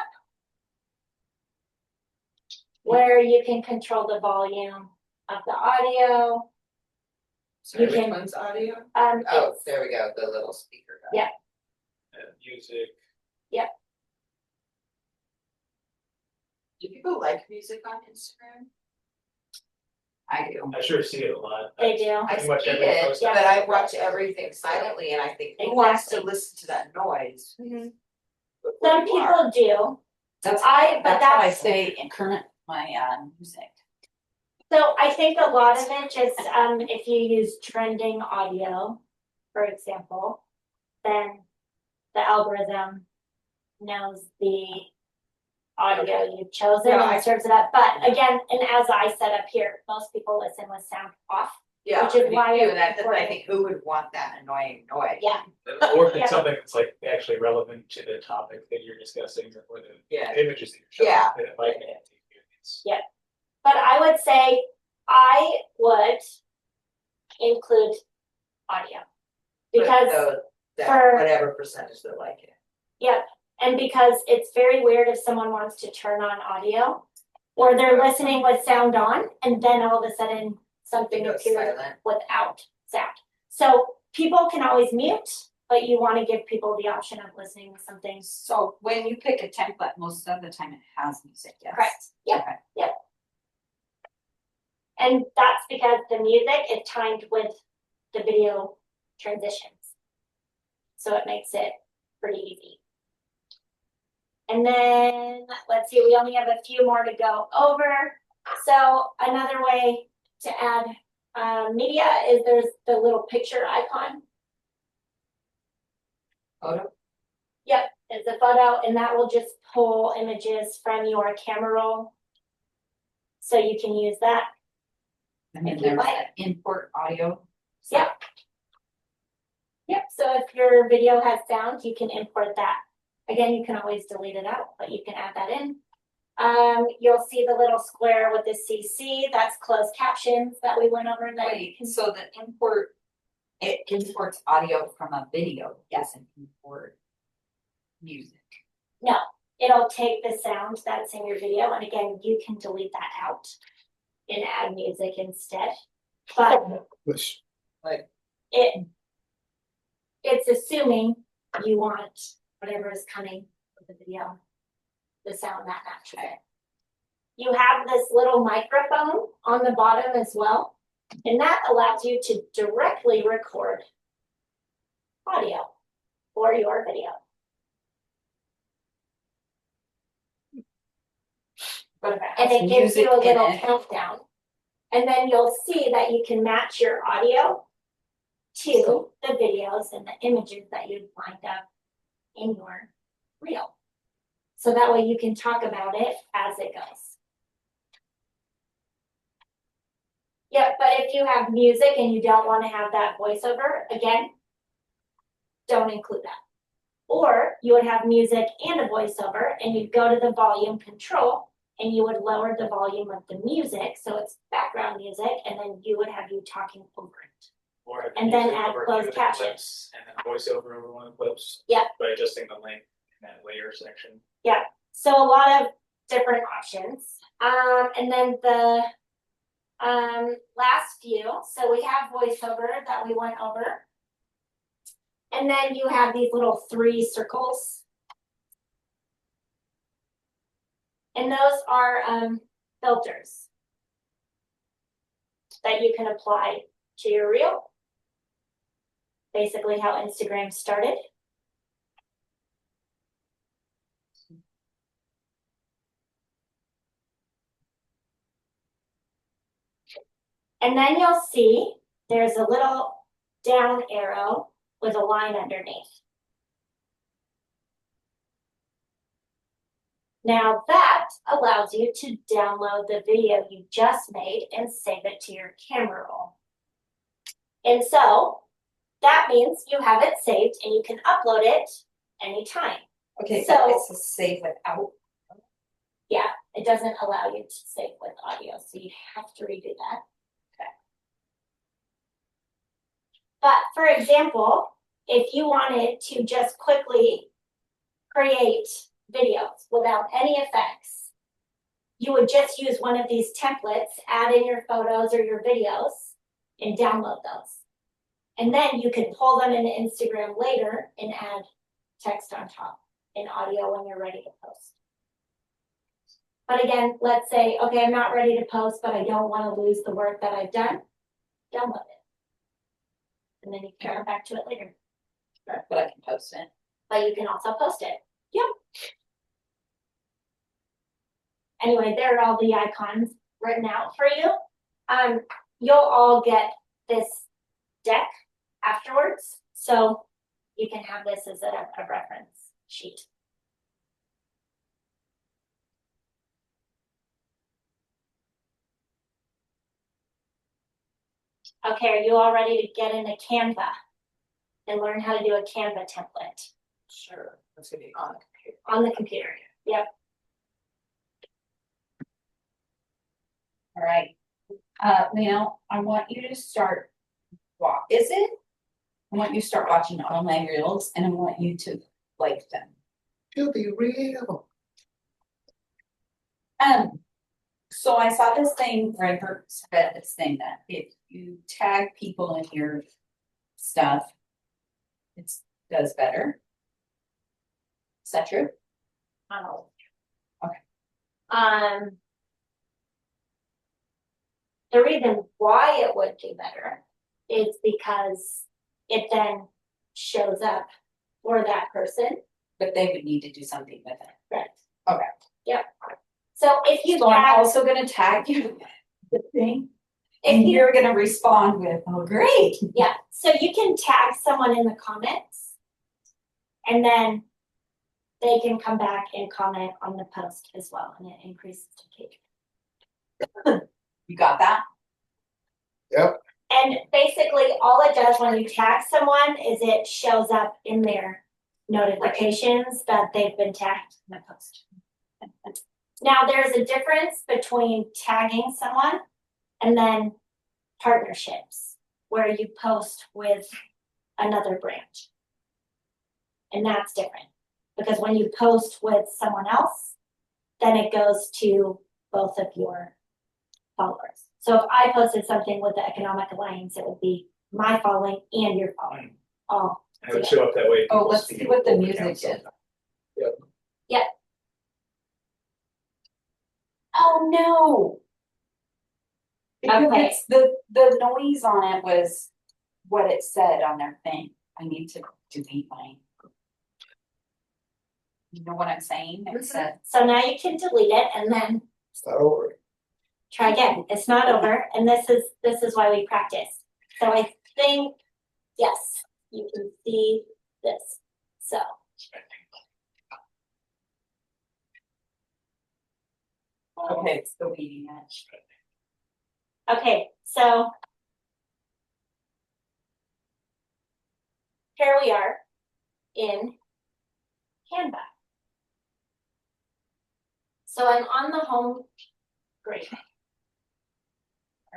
where you can control the volume of the audio. Sorry, You which can- one's audio? Oh, Oh, there we go, the little speaker guy. Yeah. Music. Do people like music on Instagram? I do. I sure see it a lot. They do. I Pretty much see every it, post but I I watch everything silently and I think, who wants to listen to that noise? Mhm. But Some you are. people do. That's But what I that's say in current my music. so I think a lot of it just if you use trending audio, for example, then the algorithm knows the audio you've chosen Yeah, and I- serves it up. But again, and as I set up here, most people listen with sound off. Yeah, which is I mean, why you, it's that's, I important. think, who would want that annoying noise? Yeah. Or if Yeah. it's something that's like actually relevant to the topic that you're discussing or the Yeah. images that you're showing. Yeah. That it might be it's- But I would say I would include audio. Because So that for- whatever percentage they like it. and because it's very weird if someone wants to turn on audio or they're listening with sound on and then all of a sudden something It goes appears silent. without sound. So people can always mute, but you want to give people the option of listening with something. So when you pick a template, most of the time it has music, yes. Correct. Yep. Okay. Yep. And that's because the music is timed with the video transitions. So it makes it pretty easy. And then, let's see, we only have a few more to go over. So another way to add media is there's the little picture icon. Photo? Yep, it's a photo and that will just pull images from your camera roll. So you can use that. And then If you there's like. that import audio. Yep. Yep, so if your video has sound, you can import that. Again, you can always delete it out, but you can add that in. You'll see the little square with the CC, that's closed captions that we went over that you Wait, can. so the import, it imports audio from a video, doesn't import music. It'll take the sound that's in your video, and again, you can delete that out and add music instead. But Which it's assuming you want whatever is coming with the video, the sound that matches it. You have this little microphone on the bottom as well, and that allows you to directly record audio for your video. But if it And has it gives music you a in little it, countdown. And then you'll see that you can match your audio to the videos and the images that you've lined up in your reel. So that way you can talk about it as it goes. Yeah, but if you have music and you don't want to have that voiceover, again, don't include that. Or you would have music and a voiceover and you'd go to the volume control and you would lower the volume of the music, so it's background music, and then you would have you talking over it. Or have And then music add over closed one of the captions. clips and then voiceover over one of the clips. Yeah. By adjusting the length in that layer section. So a lot of different options. And then the last few, so we have voiceover that we went over. And then you have these little 3 circles. And those are filters that you can apply to your reel. Basically how Instagram started. And then you'll see there's a little down arrow with a line underneath. Now that allows you to download the video you just made and save it to your camera roll. And so that means you have it saved and you can upload it anytime. Okay, So- it's a save without. Yeah, it doesn't allow you to save with audio, so you have to redo that. Okay. But for example, if you wanted to just quickly create videos without any effects, you would just use one of these templates, add in your photos or your videos, and download those. And then you can pull them into Instagram later and add text on top and audio when you're ready to post. But again, let's say, okay, I'm not ready to post, but I don't want to lose the work that I've done. Download it. And then you can come back to it later. But I can post it. But you can also post it. Yep. Anyway, there are all the icons written out for you. You'll all get this deck afterwards, so you can have this as a reference sheet. Okay, are you all ready to get into Canva and learn how to do a Canva template Sure, that's gonna be on the computer. on the computer? Yep. All right. Lino, I want you to start, I want you to start watching all my reels and I want you to like them. To be real. So I saw this thing, or I read this thing that if you tag people in your stuff, it does better. Is that true? Oh. Okay. The reason why it would do better is because it then shows up for that person. But they would need to do something with it. Right. Okay. Yep. So if you So I'm tag, also gonna tag you with the thing, if and you, you're gonna respond with, oh, great. yeah, so you can tag someone in the comments. And then they can come back and comment on the post as well, and it increases engagement. You got that? Yep. And basically, all it does when you tag someone is it shows up in their notifications that they've been tagged in the post. Now, there's a difference between tagging someone and then partnerships, where you post with another brand. And that's different, because when you post with someone else, then it goes to both of your followers. So if I posted something with the Economic Alliance, it would be my following and your following, all And it would show up that way. Oh, let's see what the music is. Oh, no. Because Okay. it's the noise on it was what it said on their thing. I need to delete mine. You know what I'm saying? It said, So now you can delete it and then Start over. try again. It's not over, and this is why we practice. So I think, yes, you can see this. So okay, it's the leading edge. okay, so here we are in Canva. So I'm on the home. Great. All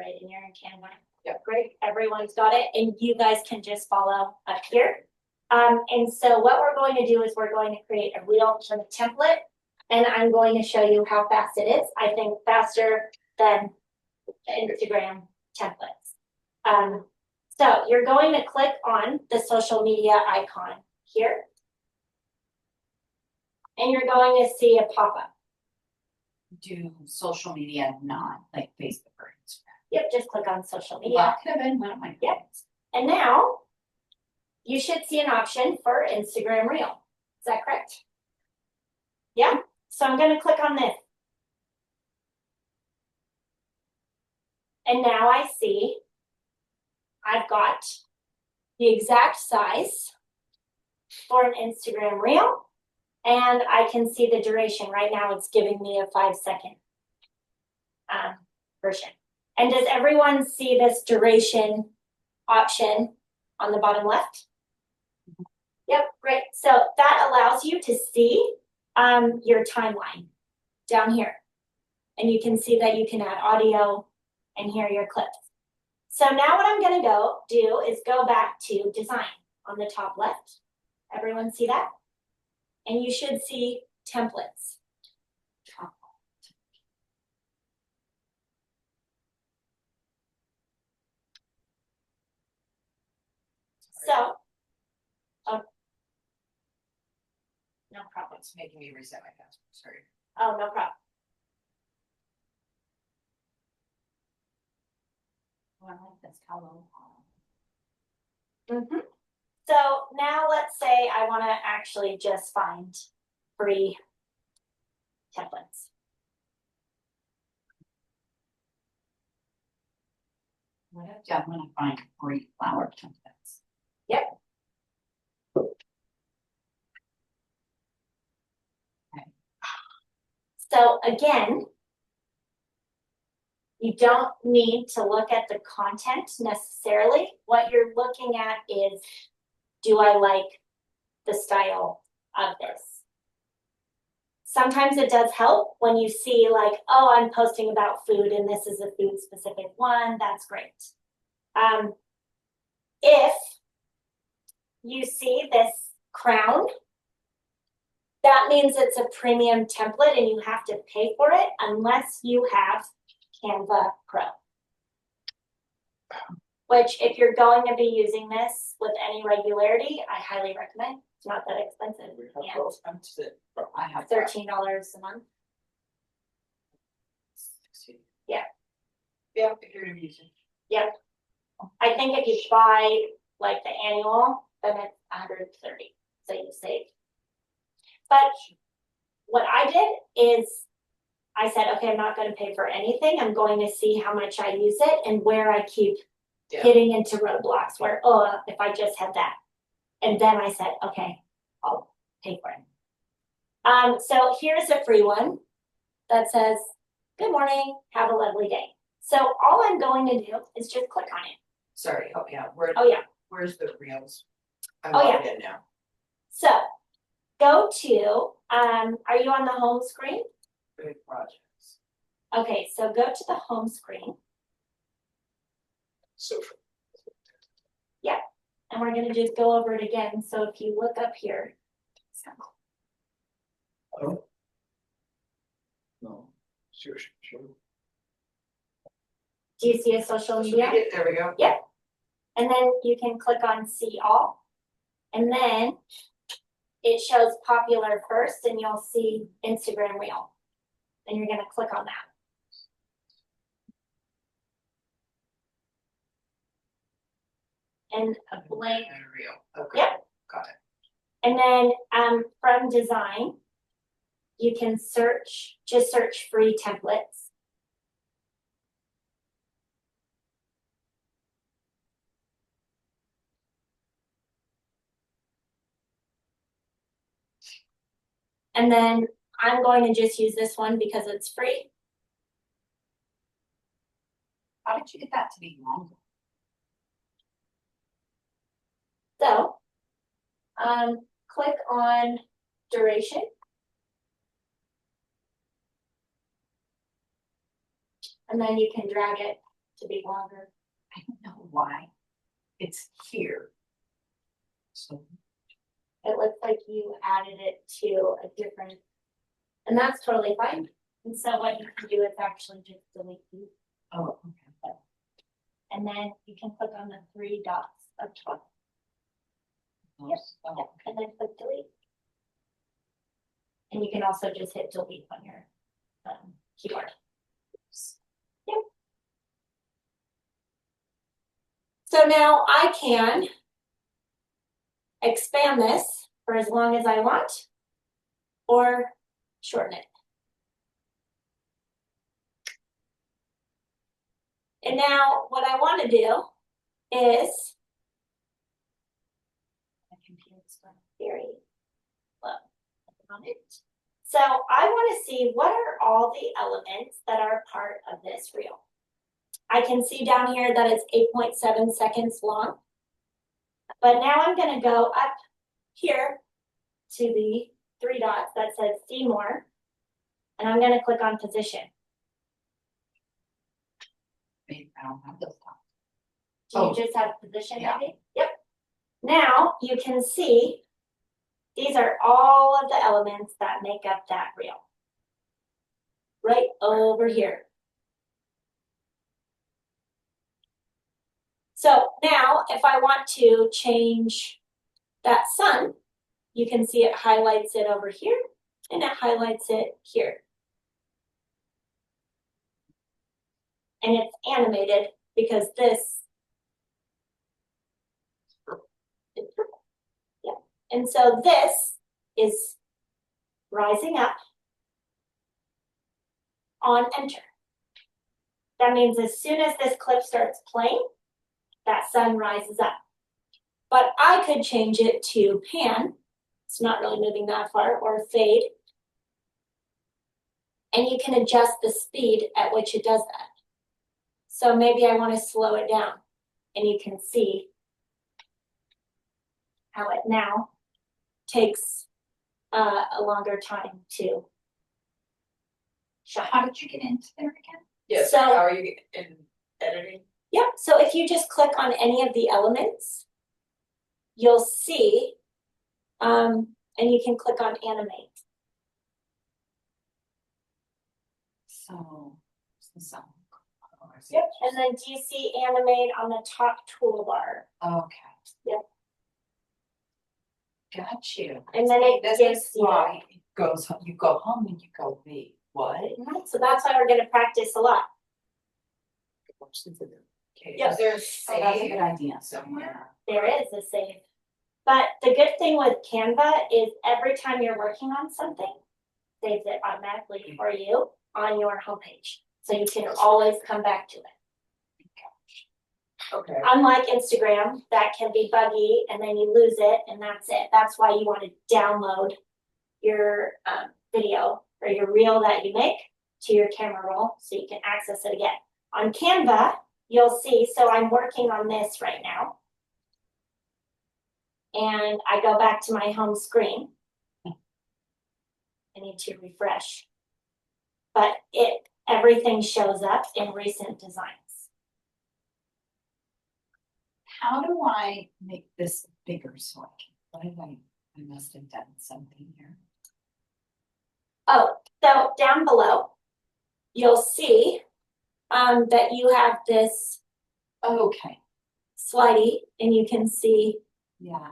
right, and you're in Canva. Yep. Great, everyone's got it, and you guys can just follow up here. And so what we're going to do is we're going to create a reel from a template And I'm going to show you how fast it is. I think faster than Instagram templates. So you're going to click on the social media icon here. And you're going to see a pop-up. Do social media not like Facebook or Instagram? Yep, just click on social Well, media. that could have been one of my. Yep. And now you should see an option for Instagram Reel. Is that correct? Yeah. So I'm going to click on this. And now I see I've got the exact size for an Instagram Reel. And I can see the duration. Right now it's giving me a 5-second version. And does everyone see this duration option on the bottom left? Yep, great. So that allows you to see your timeline down here. And you can see that you can add audio and hear your clips. So now what I'm going to do is go back to design on the top left. Everyone see that? And you should see templates. So, no problem. It's making me reset my password, sorry. Oh, no problem. Oh, I like this color. So now let's say I want to actually just find free templates. What if I want to find great flower templates? Yep. Okay. So again, you don't need to look at the content necessarily. What you're looking at is, do I like the style of this? Sometimes it does help when you see like, oh, I'm posting about food and this is a food specific one. That's great. If you see this crown, that means it's a premium template and you have to pay for it unless you have Canva Pro. Which if you're going to be using this with any regularity, I highly recommend. It's not that expensive. And I have $13 a month. Yeah. Yeah, if you're using. Yep. I think if you buy like the annual, then it's 130. So you save. But what I did is I said, okay, I'm not going to pay for anything. I'm going to see how much I use it and where I keep hitting into roadblocks where, oh, if I just had that. And then I said, okay, I'll pay for it. So here's a free one that says, good morning, have a lovely day. So all I'm going to do is just click on it. Sorry, help me out. Oh yeah. Where's the reels? I'm Oh, yeah. logged in now. So go to, are you on the home screen? Big projects. Okay, so go to the home screen. Social. And we're going to just go over it again. So if you look up here. Oh. No, sure. Do you see a social media? There we go. And then you can click on see all. And then it shows popular first and you'll see Instagram Reel. And you're going to click on that. And a blank. And reel. Okay. Yep. Got it. And then from design, you can just search free templates. And then I'm going to just use this one because it's free. How did you get that to be longer? So, click on duration. And then you can drag it to be longer. I don't know why. It's here. So It looks like you added it to a different And that's totally fine. And so what you can do is actually just delete these. Oh, okay. And then you can click on the 3 dots up top. Yep. Oh, And then click delete. And you can also just hit delete on your keyboard. Yep. So now I can expand this for as long as I want or shorten it. And now what I want to do is my computer's going very slow at the moment. So I want to see what are all the elements that are part of this reel. I can see down here that it's 8.7 seconds long. But now I'm going to go up here to the 3 dots that says see more. And I'm going to click on position. Maybe I don't have those dots. Do you Oh. just have position Yeah. maybe? Yep. Now you can see these are all of the elements that make up that reel. Right over here. So now if I want to change that sun, you can see it highlights it over here and it highlights it here. And it's animated because this is purple. Yeah. And so this is rising up on enter. That means as soon as this clip starts playing, that sun rises up. But I could change it to pan. It's not really moving that far, or fade. And you can adjust the speed at which it does that. So maybe I want to slow it down, and you can see how it now takes a longer time to shine. How did you get into there again? Yes, So- how are you in editing? Yep, so if you just click on any of the elements, you'll see, and you can click on animate. So, what's the sound? Oh, I see. Yep, and then do you see animate on the top toolbar? Okay. Yep. Got you. And then it This gives is you- why it goes, you go home and you go, wait, what? So that's why we're gonna practice a lot. Watch the video. Okay. Yep. Is there a Oh, that's a save? good idea somewhere. There is a save. But the good thing with Canva is every time you're working on something, it saves it automatically for you on your homepage. So you can always come back to it. Okay. Unlike Instagram, that can be buggy and then you lose it and that's it. That's why you want to download your video or your reel that you make to your camera roll so you can access it again. On Canva, you'll see, so I'm working on this right now. And I go back to my home screen. I need to refresh. But everything shows up in recent designs. How do I make this bigger so I can, what did I must have done something here. Oh, so down below, you'll see that you have this Okay, slidey and you can see, yeah,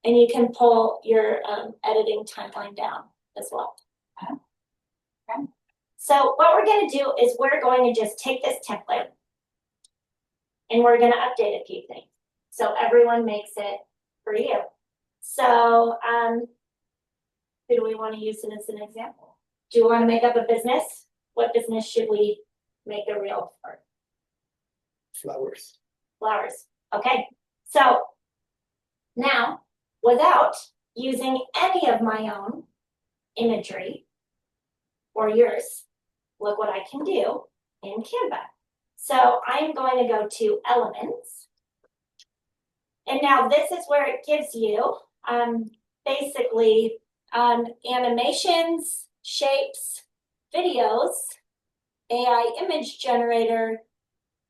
and you can pull your editing timeline down as well. Okay. Okay. So what we're gonna do is we're going to just take this template and we're gonna update a few things. So everyone makes it for you. So who do we want to use it as an example? Do you want to make up a business? What business should we make a reel for? Flowers. Flowers. Okay, so now without using any of my own imagery or yours, look what I can do in Canva. So I'm going to go to elements. And now this is where it gives you basically animations, shapes, videos, AI image generator,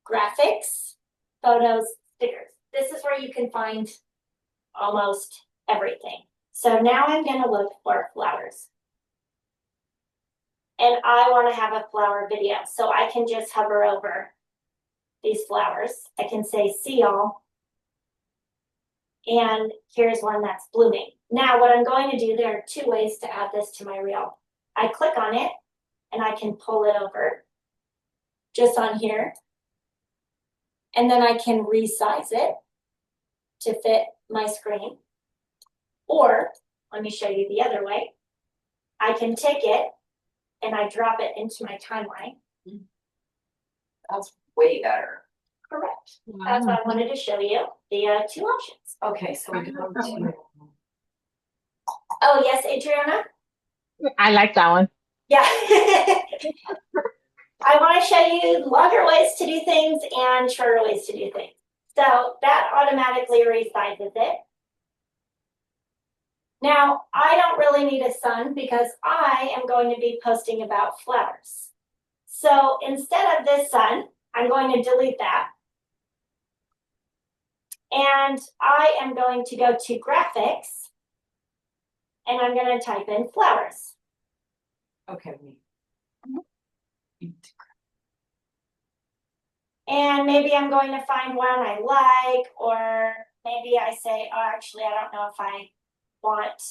graphics, photos, stickers. This is where you can find almost everything. So now I'm going to look for flowers. and I want to have a flower video. So I can just hover over these flowers. I can say see all. And here's one that's blooming. Now what I'm going to do, there are two ways to add this to my reel. I click on it and I can pull it over just on here. And then I can resize it to fit my screen. Or let me show you the other way. I can take it and I drop it into my timeline. That's way better. Correct. That's why I wanted to show you the two options. Okay, so we go to. Oh, yes, Adriana? I like that one. Yeah. I want to show you longer ways to do things and shorter ways to do things. So that automatically resizes it. Now, I don't really need a sun because I am going to be posting about flowers. So instead of this sun, I'm going to delete that. And I am going to go to graphics and I'm going to type in flowers. Okay. And maybe I'm going to find one I like, or maybe I say, oh, actually, I don't know if I want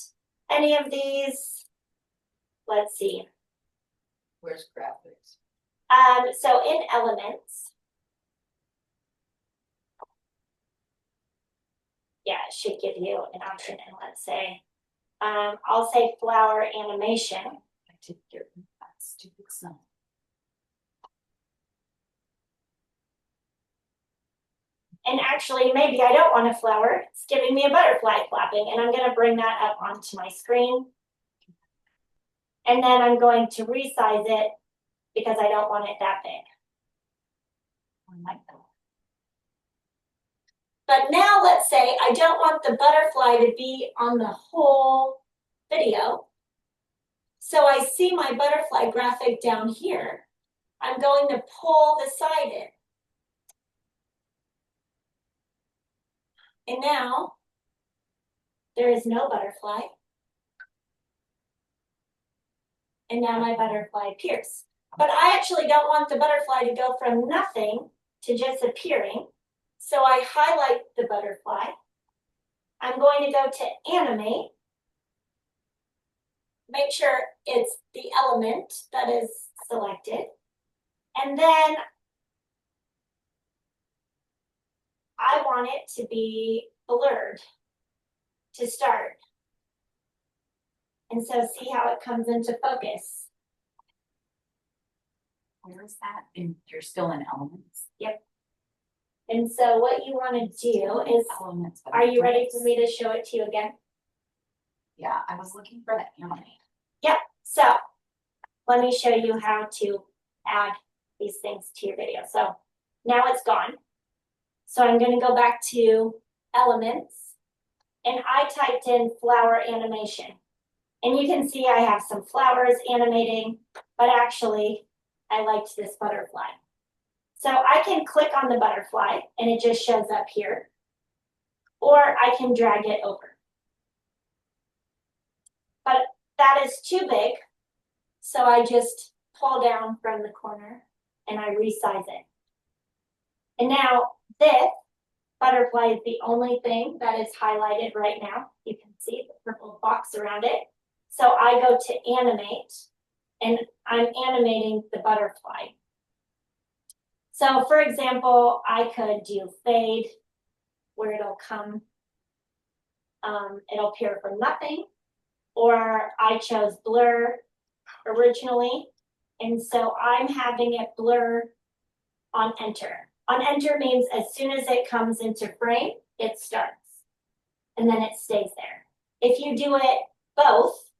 any of these. Let's see. Where's graphics? So in Elements, yeah, it should give you an option. And let's say, I'll say flower animation. I did get that stupid sun. And actually, maybe I don't want a flower. It's giving me a butterfly flapping, and I'm going to bring that up onto my screen. And then I'm going to resize it because I don't want it that big. I like that. But now let's say I don't want the butterfly to be on the whole video. So I see my butterfly graphic down here. I'm going to pull the side in. And now there is no butterfly. And now my butterfly appears. But I actually don't want the butterfly to go from nothing to just appearing. So I highlight the butterfly. I'm going to go to animate. Make sure it's the element that is selected. And then I want it to be blurred to start. And so see how it comes into focus. Where is that? And you're still in Elements? Yep. And so what you want to do is, Elements. but are you ready it's- for me to show it to you again? Yeah, I was looking for that animate. Yep. So let me show you how to add these things to your video. So now it's gone. So I'm going to go back to Elements, and I typed in flower animation. And you can see I have some flowers animating, but actually I liked this butterfly. So I can click on the butterfly and it just shows up here, or I can drag it over. But that is too big, so I just pull down from the corner and I resize it. And now this butterfly is the only thing that is highlighted right now. You can see the purple box around it. So I go to animate and I'm animating the butterfly. So for example, I could do fade where it'll come, it'll appear from nothing, or I chose blur originally. And so I'm having it blur on enter. On enter means as soon as it comes into frame, it starts and then it stays there. If you do it both,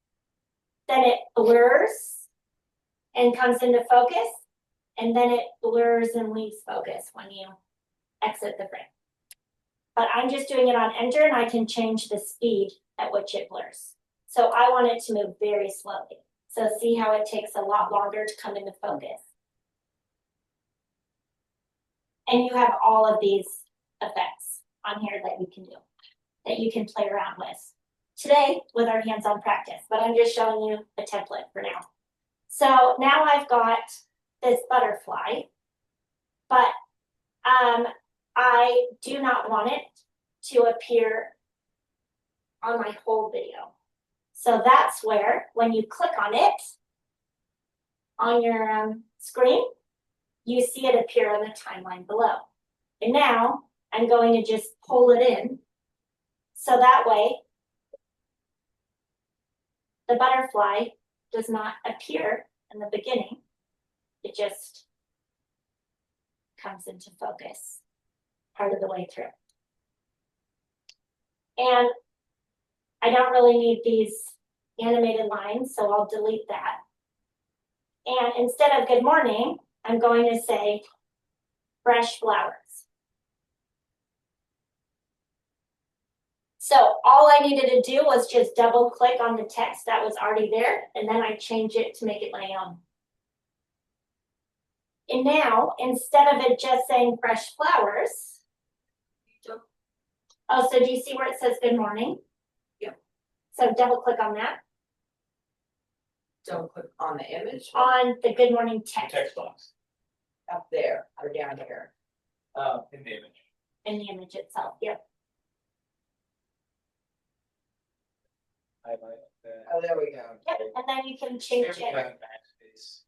then it blurs and comes into focus, and then it blurs and leaves focus when you exit the frame. But I'm just doing it on enter, and I can change the speed at which it blurs. So I want it to move very slowly. So see how it takes a lot longer to come into focus. And you have all of these effects on here that you can do, that you can play around with today with our hands-on practice, but I'm just showing you a template for now. So now I've got this butterfly, but I do not want it to appear on my whole video. So that's where, when you click on it on your screen, you see it appear on the timeline below. And now I'm going to just pull it in. So that way, the butterfly does not appear in the beginning. It just comes into focus part of the way through. And I don't really need these animated lines, so I'll delete that. And instead of good morning, I'm going to say fresh flowers. So all I needed to do was just double click on the text that was already there, and then I change it to make it my own. And now, instead of it just saying fresh flowers, oh, so do you see where it says good morning? Yep. So double click on that, Don't click on the image on the good morning text Text box, up there or down here. in the image. in the image itself, yep. Highlight that. Oh, there we go. Yep, and then you can change it. Backspace.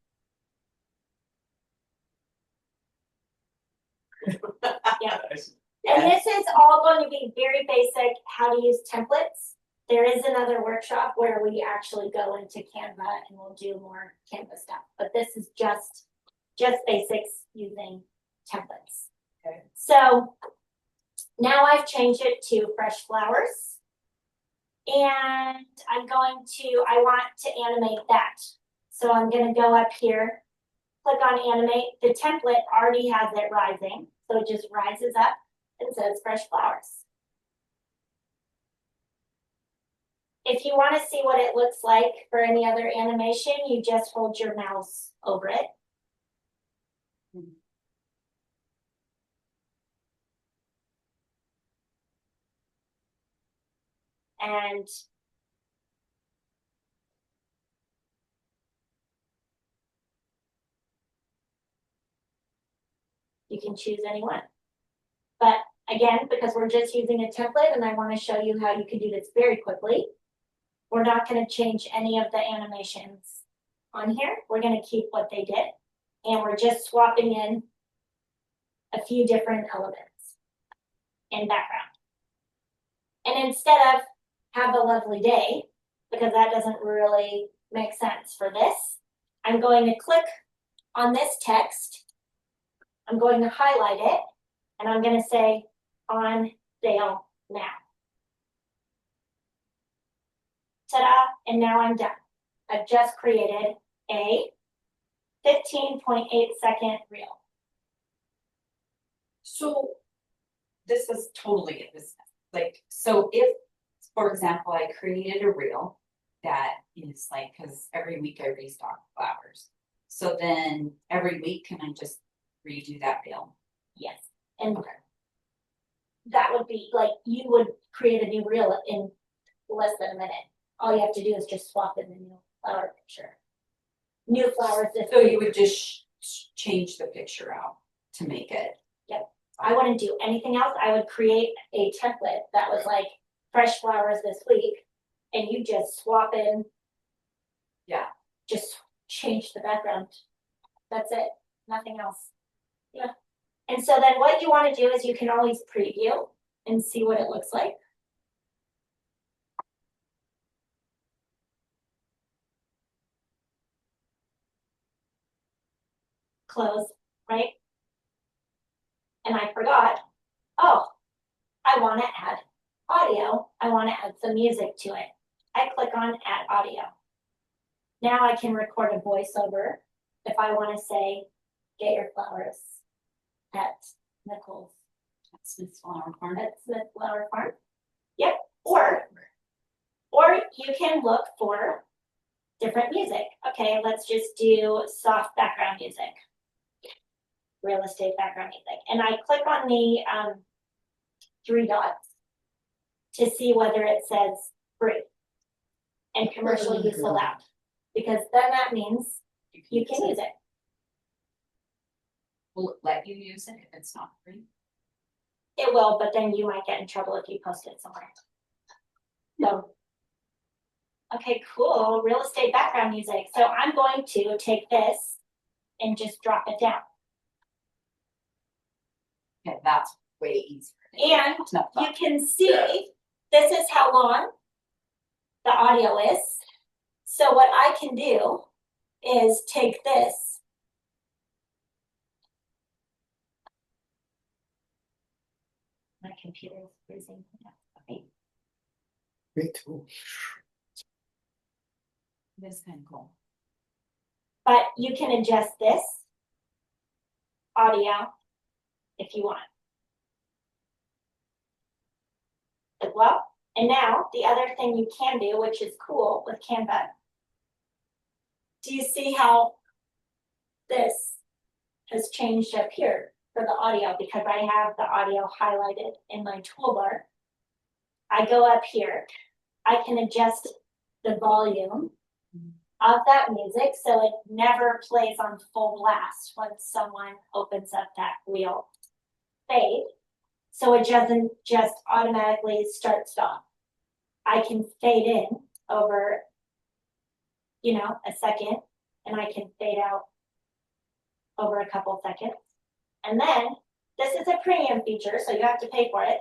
Yeah. Nice. And this is all going to be very basic, how to use templates. There is another workshop where we actually go into Canva and we'll do more Canva stuff, but this is just basics using templates. Okay. So now I've changed it to fresh flowers. And I want to animate that. So I'm gonna go up here, click on animate. The template already has it rising, so it just rises up and says fresh flowers. If you want to see what it looks like for any other animation, you just hold your mouse over it. And you can choose any one. But again, because we're just using a template and I want to show you how you can do this very quickly, we're not going to change any of the animations on here. We're going to keep what they did. And we're just swapping in a few different elements in background. And instead of have a lovely day, because that doesn't really make sense for this, I'm going to click on this text. I'm going to highlight it, and I'm going to say on sale now. Ta-da, and now I'm done. I've just created a 15.8-second reel. So this is totally a business. Like, so if, for example, I created a reel that is like, because every week I restock flowers. So then every week, can I just redo that reel? Yes, and Okay. that would be like, you would create a new reel in less than a minute. All you have to do is just swap in the new flower picture. New flowers this So week. you would just change the picture out to make it. I wouldn't do anything else. I would create a template that was like fresh flowers this week, and you just swap in. Yeah. Just change the background. That's it. Nothing else. Yeah. And so then what you want to do is you can always preview and see what it looks like. Close, right? And I forgot, oh, I want to add audio. I want to add some music to it. I click on add audio. Now I can record a voiceover if I want to say, get your flowers at Nichols, That's Smith's Flower Farm. at Smith Flower Farm. Yep, or you can look for different music. Okay, let's just do soft background music. Real estate background music. And I click on the 3 dots to see whether it says free and commercial use allowed. Because then that means you can use it. Will it let you use it if it's not free? It will, but then you might get in trouble if you post it somewhere. So. Okay, cool, real estate background music. So I'm going to take this and just drop it down. Okay, that's way easier. And No, you can see, this is how long the audio is. So what I can do is take this. My computer is freezing. Okay. Me too. it is kind of cool. But you can adjust this audio if you want. As well. And now the other thing you can do, which is cool with Canva. Do you see how this has changed up here for the audio? Because I have the audio highlighted in my toolbar. I go up here. I can adjust the volume of that music so it never plays on full blast when someone opens up that real fade. So it doesn't just automatically start stop. I can fade in over, a second, and I can fade out over a couple seconds. And then this is a premium feature, so you have to pay for it.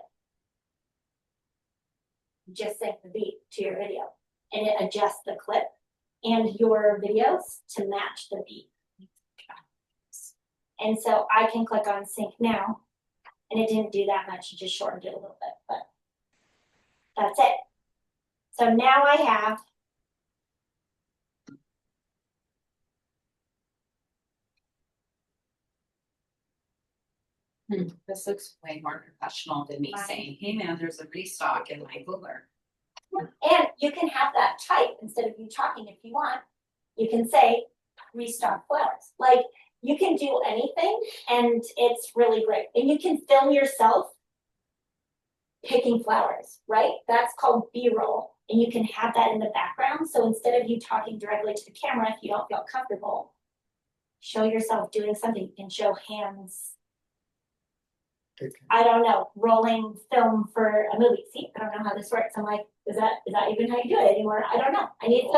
Just sync the beat to your video, and it adjusts the clip and your videos to match the beat. And so I can click on sync now, and it didn't do that much, it just shortened it a little bit, but that's it. So now I have This looks way more professional than me Right. saying, hey man, there's a restock in my Googler. and you can have that type instead of you talking if you want. You can say restock flowers. Like you can do anything and it's really great. And you can film yourself picking flowers, right? That's called B-roll. And you can have that in the background. So instead of you talking directly to the camera, if you don't feel comfortable, show yourself doing something. You can show hands, Okay. I don't know, rolling film for a movie. See, I don't know how this works. I'm like, is that even how you do it anymore? I don't know. I need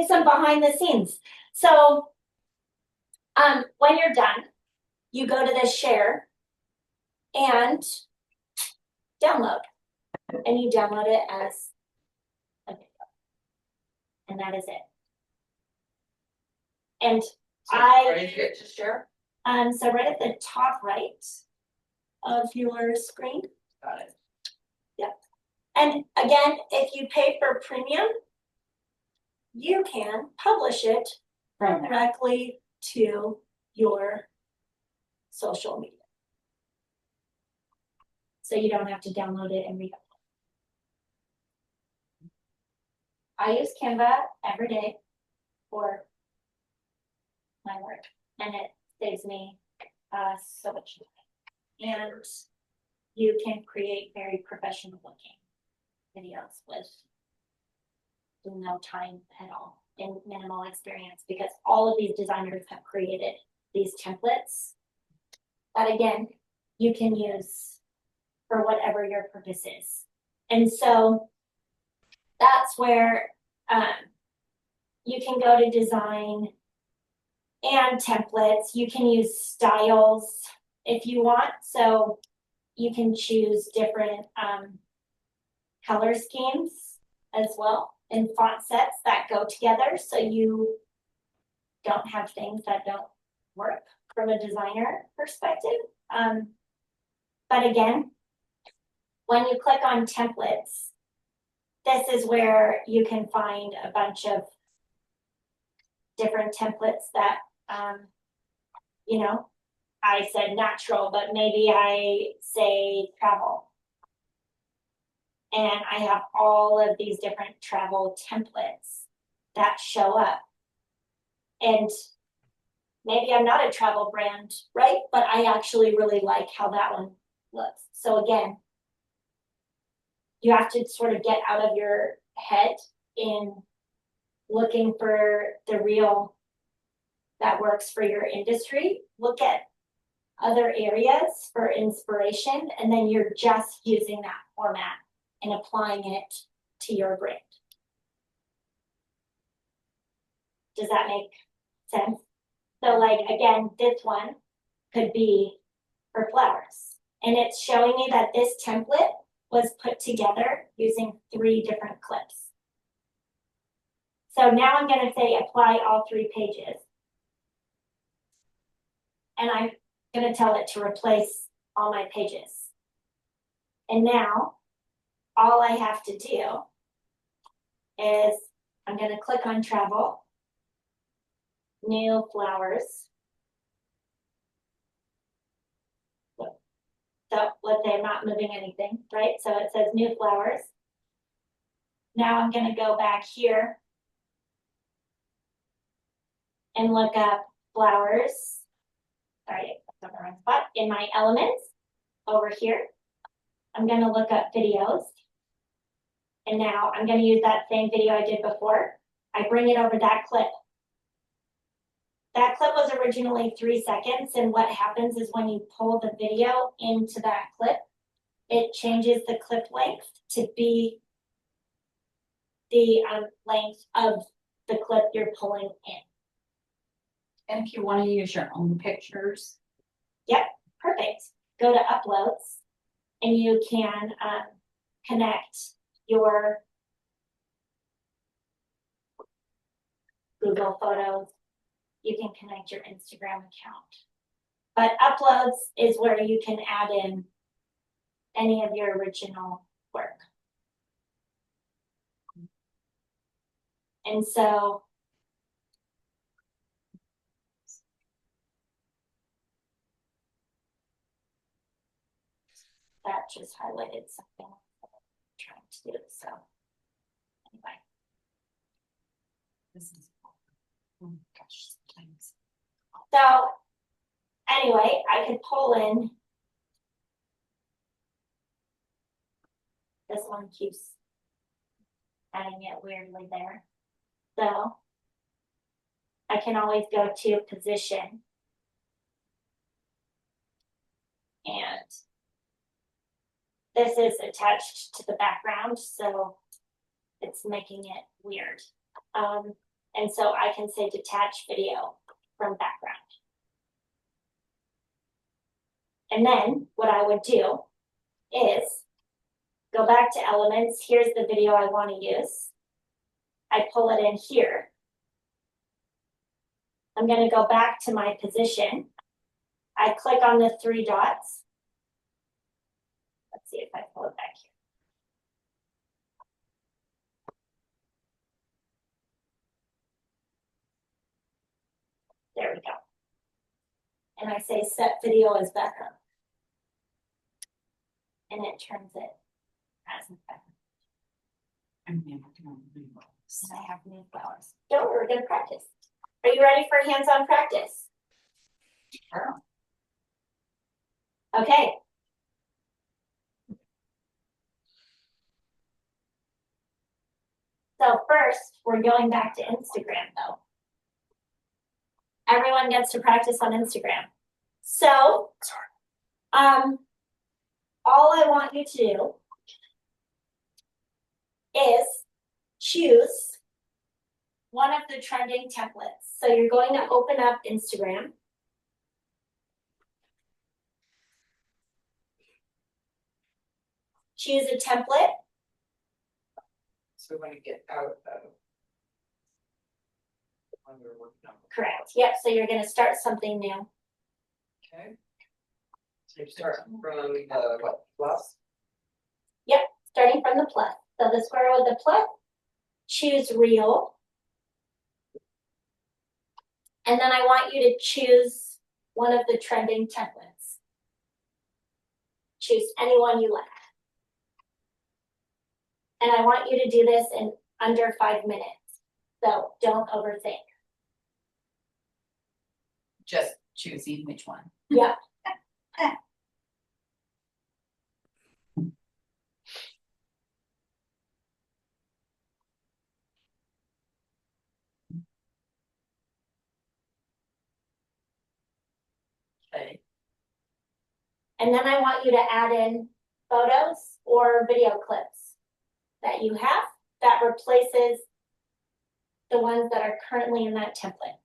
some behind the scenes. So when you're done, you go to the share and download. And you download it as a video. And that is it. And Ready to get to share? so right at the top right of your screen. Got it. And again, if you pay for premium, you can publish it From there. directly to your social media. So you don't have to download it and read it. I use Canva every day for my work, and it saves me so much time. And you can create very professional looking videos with no time at all and minimal experience, because all of these designers have created these templates that again you can use for whatever your purpose is. And so that's where you can go to design and templates. You can use styles if you want. So you can choose different color schemes as well, and font sets that go together, so you don't have things that don't work from a designer perspective. But again, when you click on templates, this is where you can find a bunch of different templates that, I said natural, but maybe I say travel. And I have all of these different travel templates that show up. And maybe I'm not a travel brand, right? But I actually really like how that one looks. So again, you have to sort of get out of your head in looking for the real that works for your industry. Look at other areas for inspiration, and then you're just using that format and applying it to your brand. Does that make sense? So like, again, this one could be for flowers. And it's showing me that this template was put together using 3 different clips. So now I'm gonna say apply all 3 pages. And I'm gonna tell it to replace all my pages. And now, all I have to do is I'm gonna click on travel, new flowers. So let's say I'm not moving anything, right? So it says new flowers. Now I'm gonna go back here and look up flowers. Sorry, I got the wrong spot. In my elements over here, I'm gonna look up videos. And now I'm gonna use that same video I did before. I bring it over that clip. That clip was originally 3 seconds, and what happens is when you pull the video into that clip, it changes the clip length to be the length of the clip you're pulling in. And if you want to use your own pictures, Perfect. Go to uploads, and you can connect your Google Photos. You can connect your Instagram account. But uploads is where you can add in any of your original work. And so that just highlighted something I'm trying to do. So anyway, this is, oh my gosh, sometimes. so anyway, I could pull in. This one keeps adding it weirdly there. So I can always go to position. And this is attached to the background, so it's making it weird. And so I can say detach video from background. And then what I would do is go back to elements. Here's the video I want to use. I pull it in here. I'm going to go back to my position. I click on the 3 dots. Let's see if I pull it back here. There we go. And I say set video as background. And it turns it as background. I'm never gonna leave this. And I have new flowers. Don't worry, we're gonna practice. Are you ready for hands-on practice? Sure. Okay. So first, we're going back to Instagram though. Everyone gets to practice on Instagram. So, all I want you to do is choose one of the trending templates. So you're going to open up Instagram. Choose a template. So we want to get out of the one we're working on. Correct. Yep. So you're going to start something new. Okay. So you start from the what, plus? Starting from the plus. So the square with the plus, choose reel. And then I want you to choose one of the trending templates. Choose any one you like. And I want you to do this in under 5 minutes. So don't overthink. Just choosing which one. Yeah. Okay. And then I want you to add in photos or video clips that you have that replaces the ones that are currently in that template.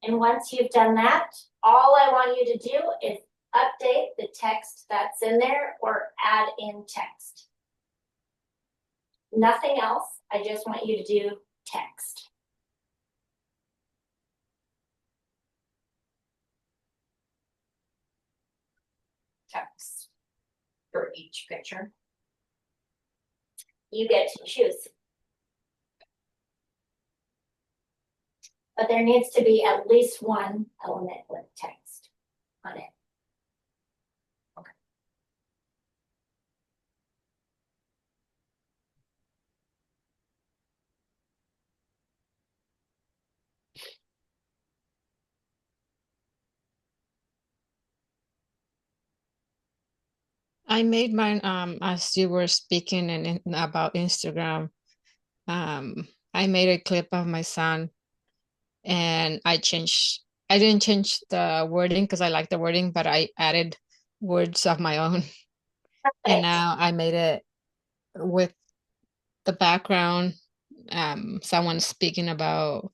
And once you've done that, all I want you to do is update the text that's in there or add in text. Nothing else. I just want you to do text. Text for each picture. You get to choose. But there needs to be at least one element with text on it. I made mine as you were speaking about Instagram. I made a clip of my son and I didn't change the wording because I like the wording, but I added words of my own. And now I made it with the background, someone speaking about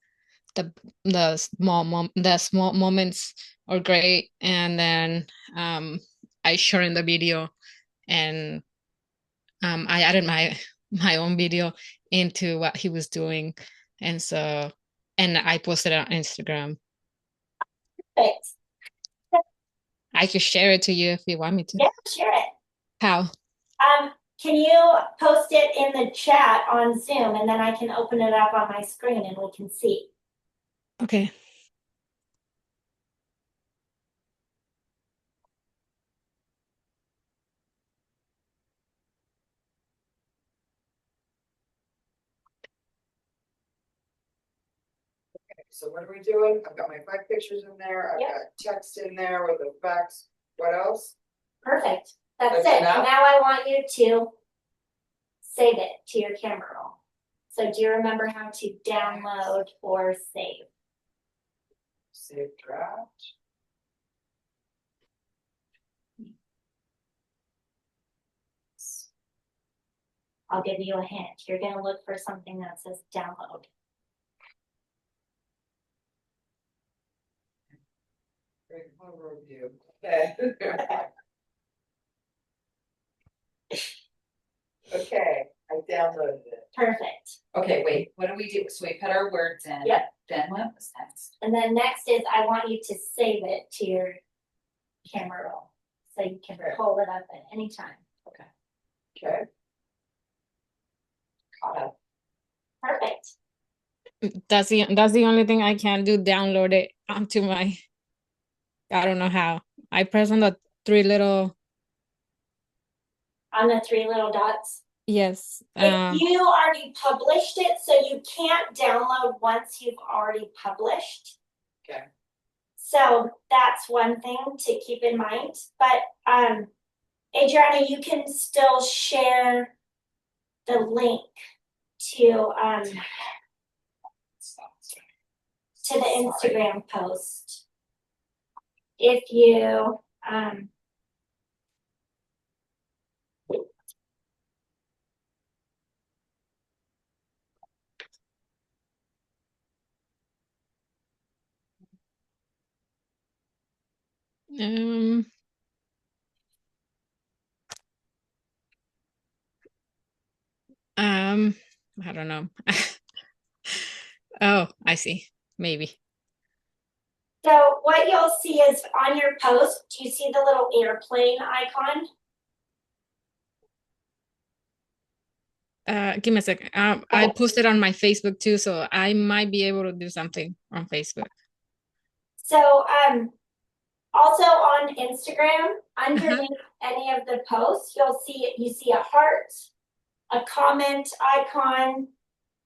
the small moments are great, and then I shortened the video and I added my own video into what he was doing, and I posted it on Instagram. Thanks. I could share it to you if you want me to. Yeah, share it. How? Can you post it in the chat on Zoom and then I can open it up on my screen and we can see? Okay. So what are we doing? I've got my 5 pictures in there, I've Yep. got text in there with the facts, what else? Perfect. That's That's it. enough? And now I want you to save it to your camera roll. So do you remember how to download or save? Save draft. I'll give you a hint. You're gonna look for something that says download. Great overview. Okay. Okay, I downloaded it. Perfect. Okay, wait, what do we do? So we put our words in. Yep. Then what was next? And then next is I want you to save it to your camera roll. So you can pull it up at any time. Okay. Caught up. Perfect. That's the only thing I can do. Download it onto my. I don't know how. I press on the 3 little. On the 3 little dots. Yes. If you already published it, so you can't download once you've already published. Okay. So that's one thing to keep in mind. But Adriana, you can still share the link to the Instagram post. If you I don't know. Oh, I see. Maybe. So what you'll see is on your post, do you see the little airplane icon? Give me a second. I posted on my Facebook too, so I might be able to do something on Facebook. So also on Instagram, underneath any of the posts, you see a heart, a comment icon.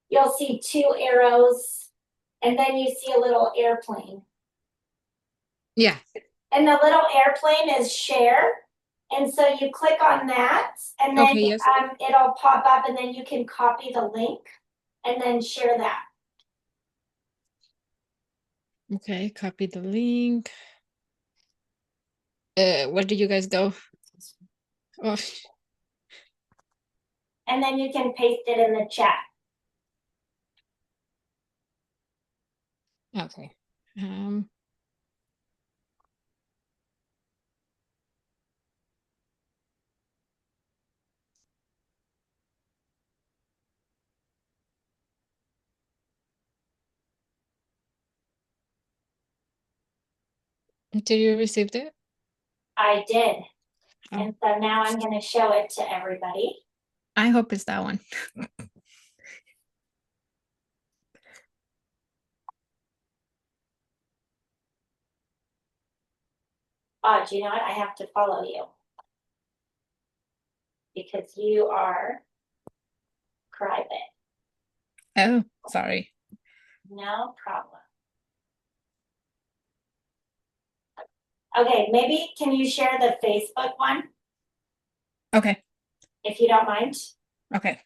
You'll see 2 arrows, and then you see a little airplane. Yeah. And the little airplane is share. And so you click on that, and then Okay, yes. it'll pop up, and then you can copy the link and then share that. Okay, copy the link. Where did you guys go? Oh, And then you can paste it in the chat. okay. Did you receive it? I did. Oh. And so now I'm going to show it to everybody. I hope it's that one. Oh, do you know what? I have to follow you. Because you are private. Oh, sorry. No problem. Okay, maybe can you share the Facebook one, Okay, if you don't mind? okay.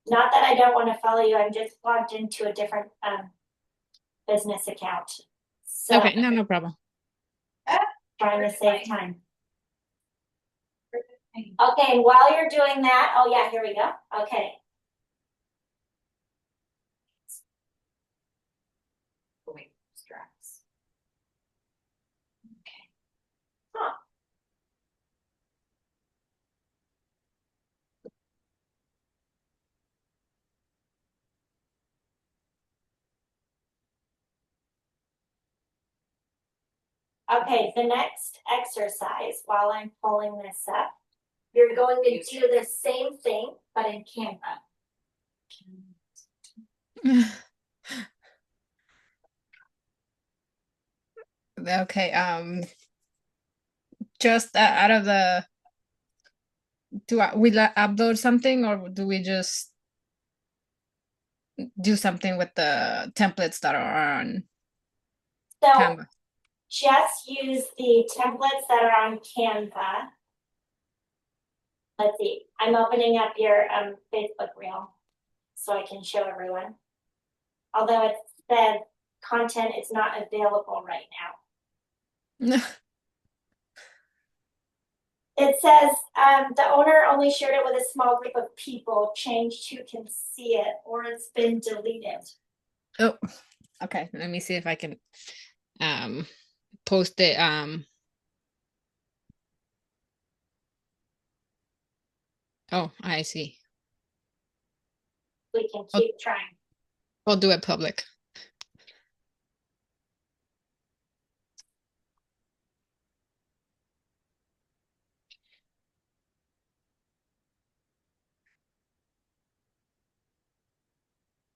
Not that I don't want to follow you, I'm just logged into a different business account. So Okay, no problem. trying to save time. Okay, and while you're doing that, oh yeah, here we go. Okay. Wait, straps. Okay. Huh. Okay, the next exercise, while I'm pulling this up, you're going to do the same thing, but in Canva. Okay, just out of the, do we upload something, or do we just do something with the templates that are on So Canva? just use the templates that are on Canva. Let's see, I'm opening up your Facebook reel so I can show everyone. Although it said content is not available right now. It says the owner only shared it with a small group of people. Changed who can see it, or it's been deleted. Oh, okay. Let me see if I can post it. Oh, I see. We can keep trying. I'll do it public.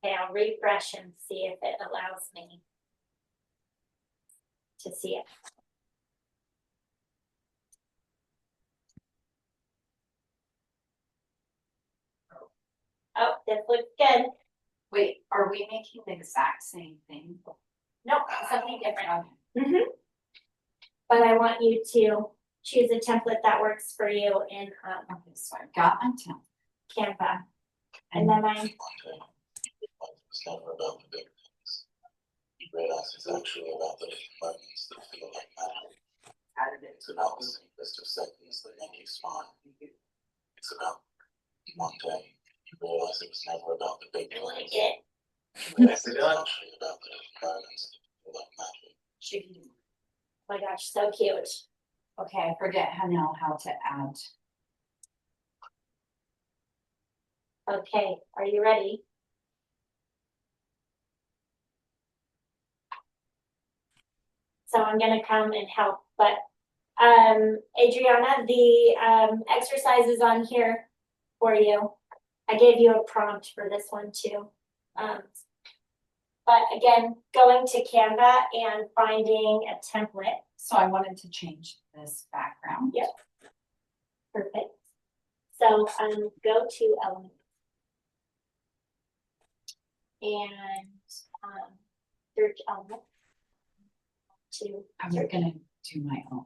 Okay, I'll refresh and see if it allows me to see it. Oh, this looks good. Wait, are we making the exact same thing? Nope, something different. But I want you to choose a template that works for you in Okay, so I've got my template. Canva. And then I'm It's never about the big things. You realize it's actually about the little moments that feel like magic. It's about the simplest of seconds that make you smile. It's about one day you realize it was never about the big I like things. it. You realize it's actually about the little moments that feel like magic. Oh my gosh, so cute. Okay, I forget how to add. Okay, are you ready? So I'm gonna come and help, but Adriana, the exercise is on here for you. I gave you a prompt for this one too. But again, going to Canva and finding a template. So I wanted to change this background. Yep. Perfect. So, go to element. And, search element. To I was gonna do my own.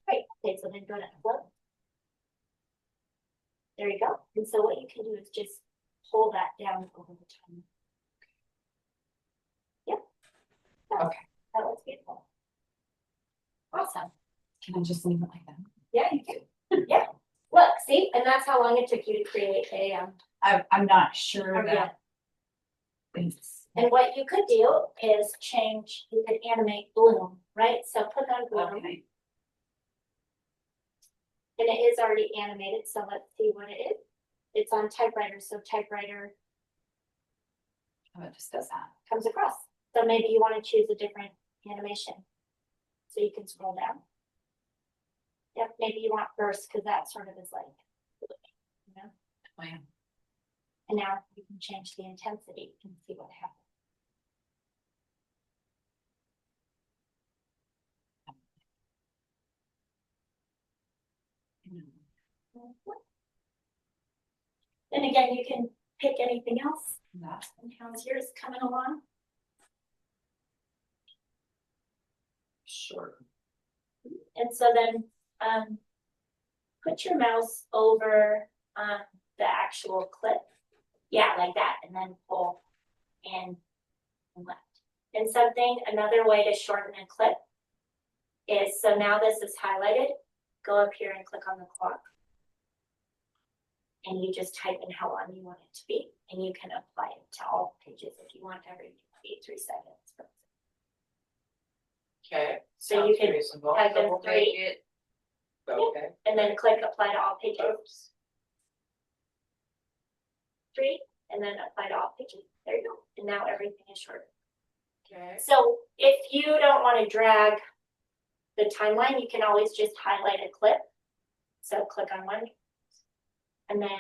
Great, okay, so then go to upload. There you go, and so what you can do is just pull that down over the time. Yep. Okay. That looks beautiful. Awesome, Can I just leave it like that? yeah, you can, yeah, look, see, and that's how long it took you to create a, I'm not sure a reel. that. It's, And what you could do is change, you could animate bloom, right? So click on bloom, okay. and it is already animated, so let's see what it is. It's on typewriter, so typewriter Oh, it just does that. comes across. So maybe you want to choose a different animation. So you can scroll down. Yep, maybe you want burst because that sort of is like, you know, Oh, yeah. and now you can change the intensity and see what happens. And again, you can pick anything else. That. And how's yours coming along? Sure. And so then, put your mouse over, the actual clip. Yeah, like that, and then pull and left. And something, another way to shorten a clip is, so now this is highlighted, go up here and click on the clock. And you just type in how long you want it to be, and you can apply it to all pages if you want every 3 seconds. Okay. So you sounds can reasonable. type in So we'll 3. make it- Okay. And then click apply to all pages. Oops. 3, and then apply to all pages. There you go. And now everything is short. Okay. So if you don't want to drag the timeline, you can always just highlight a clip. So click on one. And then,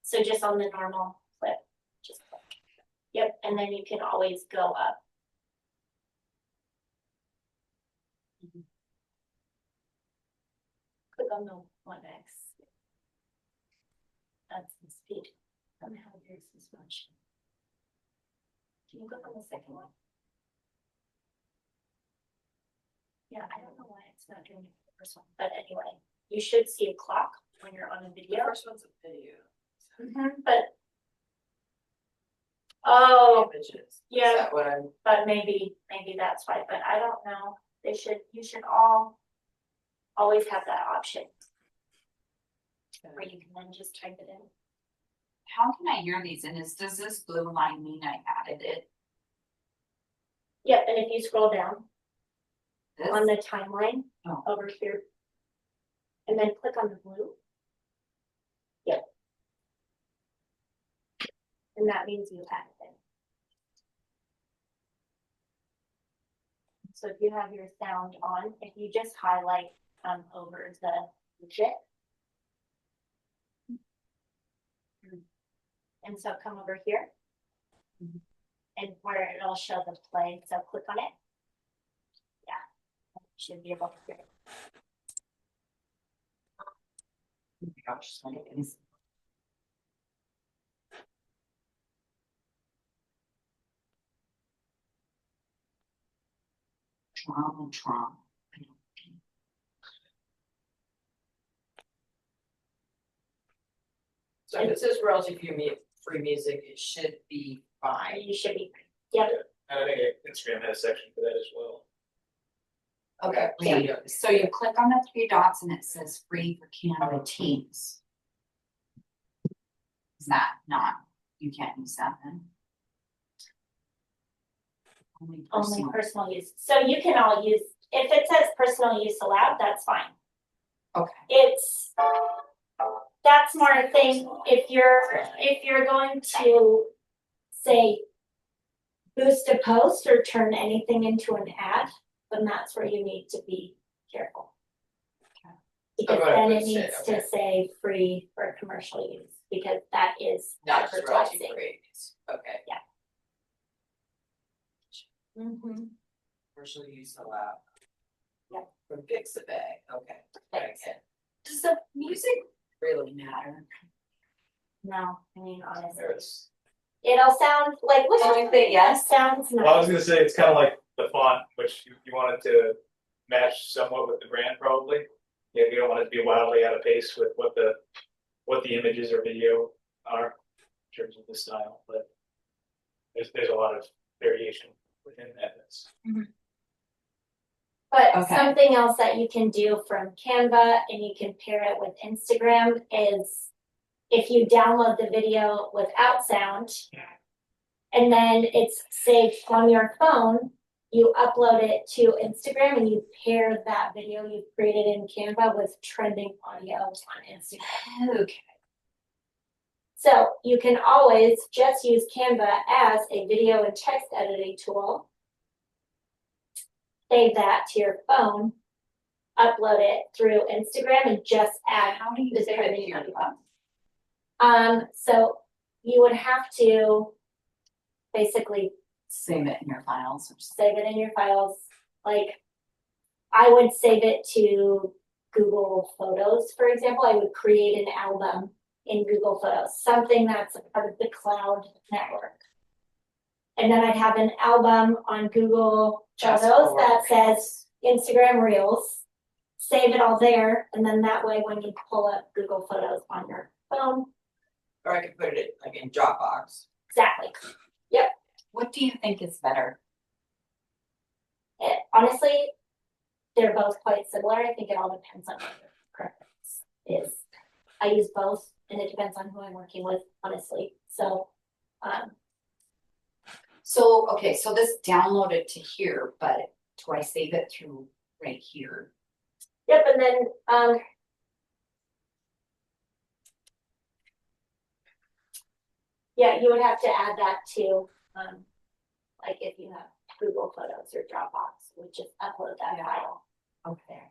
so just on the normal clip, just click. Yep, and then you can always go up. Click on the 1x. That's the speed. Somehow yours is much. Can you click on the second one? Yeah, I don't know why it's not doing it for the first one, but anyway, you should see a clock when you're on a The video. first one's a video. But oh, Images. yeah. Is that what I'm? but maybe that's why, but I don't know. You should all always have that option where you can then just type it in. How can I hear these? And does this blue line mean I added it? Yep, and if you scroll down This? on the timeline Oh. over here, and then click on the blue. Yep. And that means you added it. So if you have your sound on, if you just highlight over the widget. And so come over here. And where it'll show the play, so click on it. Yeah, you should be able to hear it. Oh my gosh, my goodness. Trauma. So if it says royalty free music, it should be fine. You should be, yep, And I think Instagram has a section for that as well. Okay. So you click on the 3 dots and it says free for Canada teams. Is that not, you can't use that then? only personal use. So you can all use, if it says personal use allowed, that's fine. Okay. That's more a thing, if you're going to say boost a post or turn anything into an ad, then that's where you need to be careful. Because right, then it boost it, needs to okay. say free for commercial use, because that is Not just royalty advertising. free. Okay. Mhm. Commercial use allowed. Yep. From Pixabay, okay. Okay. Does the music really matter? No, I mean, honestly, There's, it'll sound like, what Don't did you think yes? Sounds well, I was nice. gonna say, it's kind of like the font, which you want it to match somewhat with the brand probably. Yeah, you don't want it to be wildly out of pace with what the images or video are in terms of the style, but there's a lot of variation within that. But Okay. something else that you can do from Canva and you can pair it with Instagram is if you download the video without sound and then it's saved on your phone, you upload it to Instagram and you pair that video you've created in Canva with trending audio on Instagram. Okay. So you can always just use Canva as a video and text editing tool. Save that to your phone, upload it through Instagram and just add How do you the say it trending here? audio. So you would have to basically Save it in your files or something. save it in your files. Like I would save it to Google Photos, for example. I would create an album in Google Photos, something that's a part of the cloud network. And then I'd have an album on Google Just Photos for that Reels. says Instagram Reels. Save it all there, and then that way when you pull up Google Photos on your phone, Or I could put it like in Dropbox. exactly. What do you think is better? Honestly, they're both quite similar. I think it all depends on what your preference is. I use both, and it depends on who I'm working with, honestly. So, So, okay, so this downloaded to here, but do I save it through right here? yep, and then, yeah, you would have to add that to, like if you have Google Photos or Dropbox, you would just upload that Yeah. file. Okay.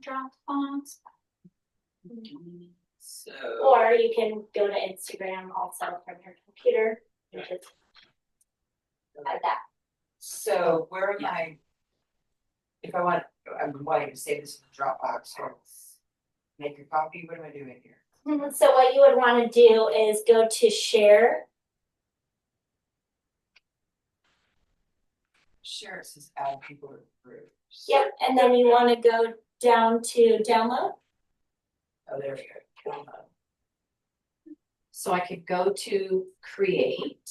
Dropbox. So. Or you can go to Instagram also from your computer and just add that. So where am I? If I'm wanting to save this in Dropbox, or make a copy, what am I doing here? So what you would want to do is go to share. Share, it says add people to groups. Yep, and then you want to go down to download. Oh, there we go. So I could go to create.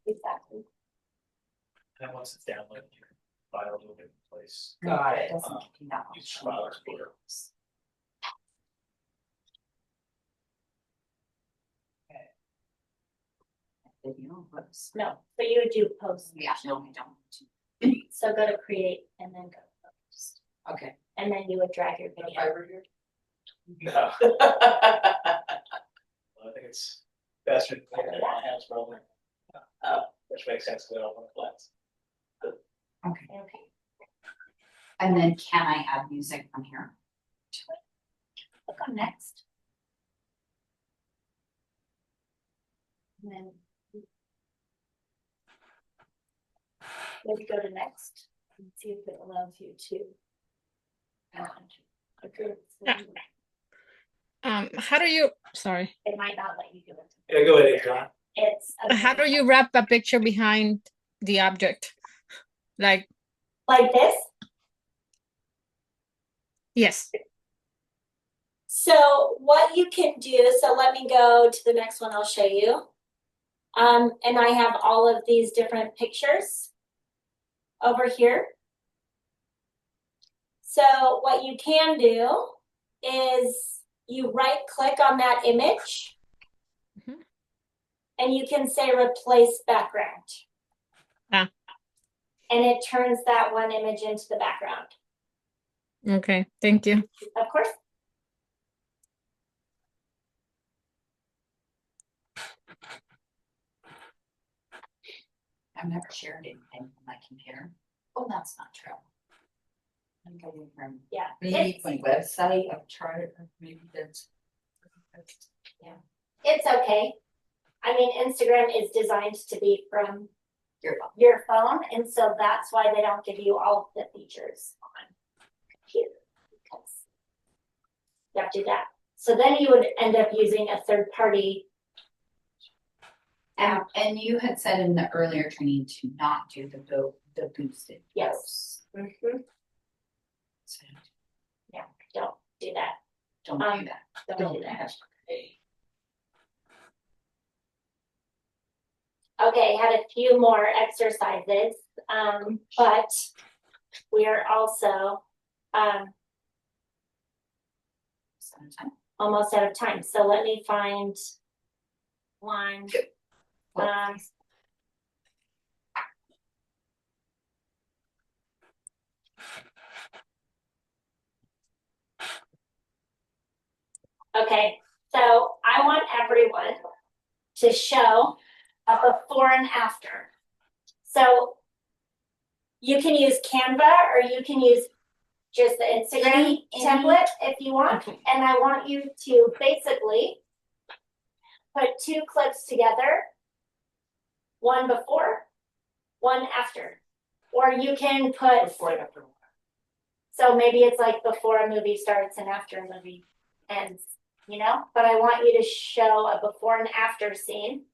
Exactly. And once it's downloaded, you can file it in place. Got it. Doesn't give me that Use option. File Explorer. Video, whoops. No, but you would do post. Yeah, no, I don't. So go to create and then go to post. Okay. And then you would drag your video. Fiber here? No, I think it's faster than my house probably. Which makes sense because I don't want to flats. Okay. Okay. And then can I add music from here? Click on next. And then maybe go to next and see if it allows you to. Okay. How do you, sorry, It might not let you do it. Yeah, go ahead, John. It's. how do you wrap a picture behind the object? Like, Like this? yes, So what you can do, so let me go to the next one I'll show you. And I have all of these different pictures over here. So what you can do is you right click on that image Mhm. and you can say replace background. Ah. And it turns that one image into the background. okay, thank you. Of course. I've never shared anything on my computer. Oh, that's not true. I'm going from Yeah. maybe my website. I've tried, maybe that's. It's okay. I mean, Instagram is designed to be from Your phone. your phone, and so that's why they don't give you all of the features on here. Because you have to do that. So then you would end up using a third party. And you had said in the earlier training to not do the boosted. Yes. dose. Mhm. So Yeah, don't do that. don't Um, do that. Don't do that. Okay, had a few more exercises, but we are also Sometime. almost out of time. So let me find one. Okay, so I want everyone to show a before and after. So you can use Canva or you can use just the Instagram Any- template if you want. Okay. And I want you to basically put two clips together, one before, one after. Or you can put, Before and after. so maybe it's like before a movie starts and after a movie ends, you know? But I want you to show a before and after scene.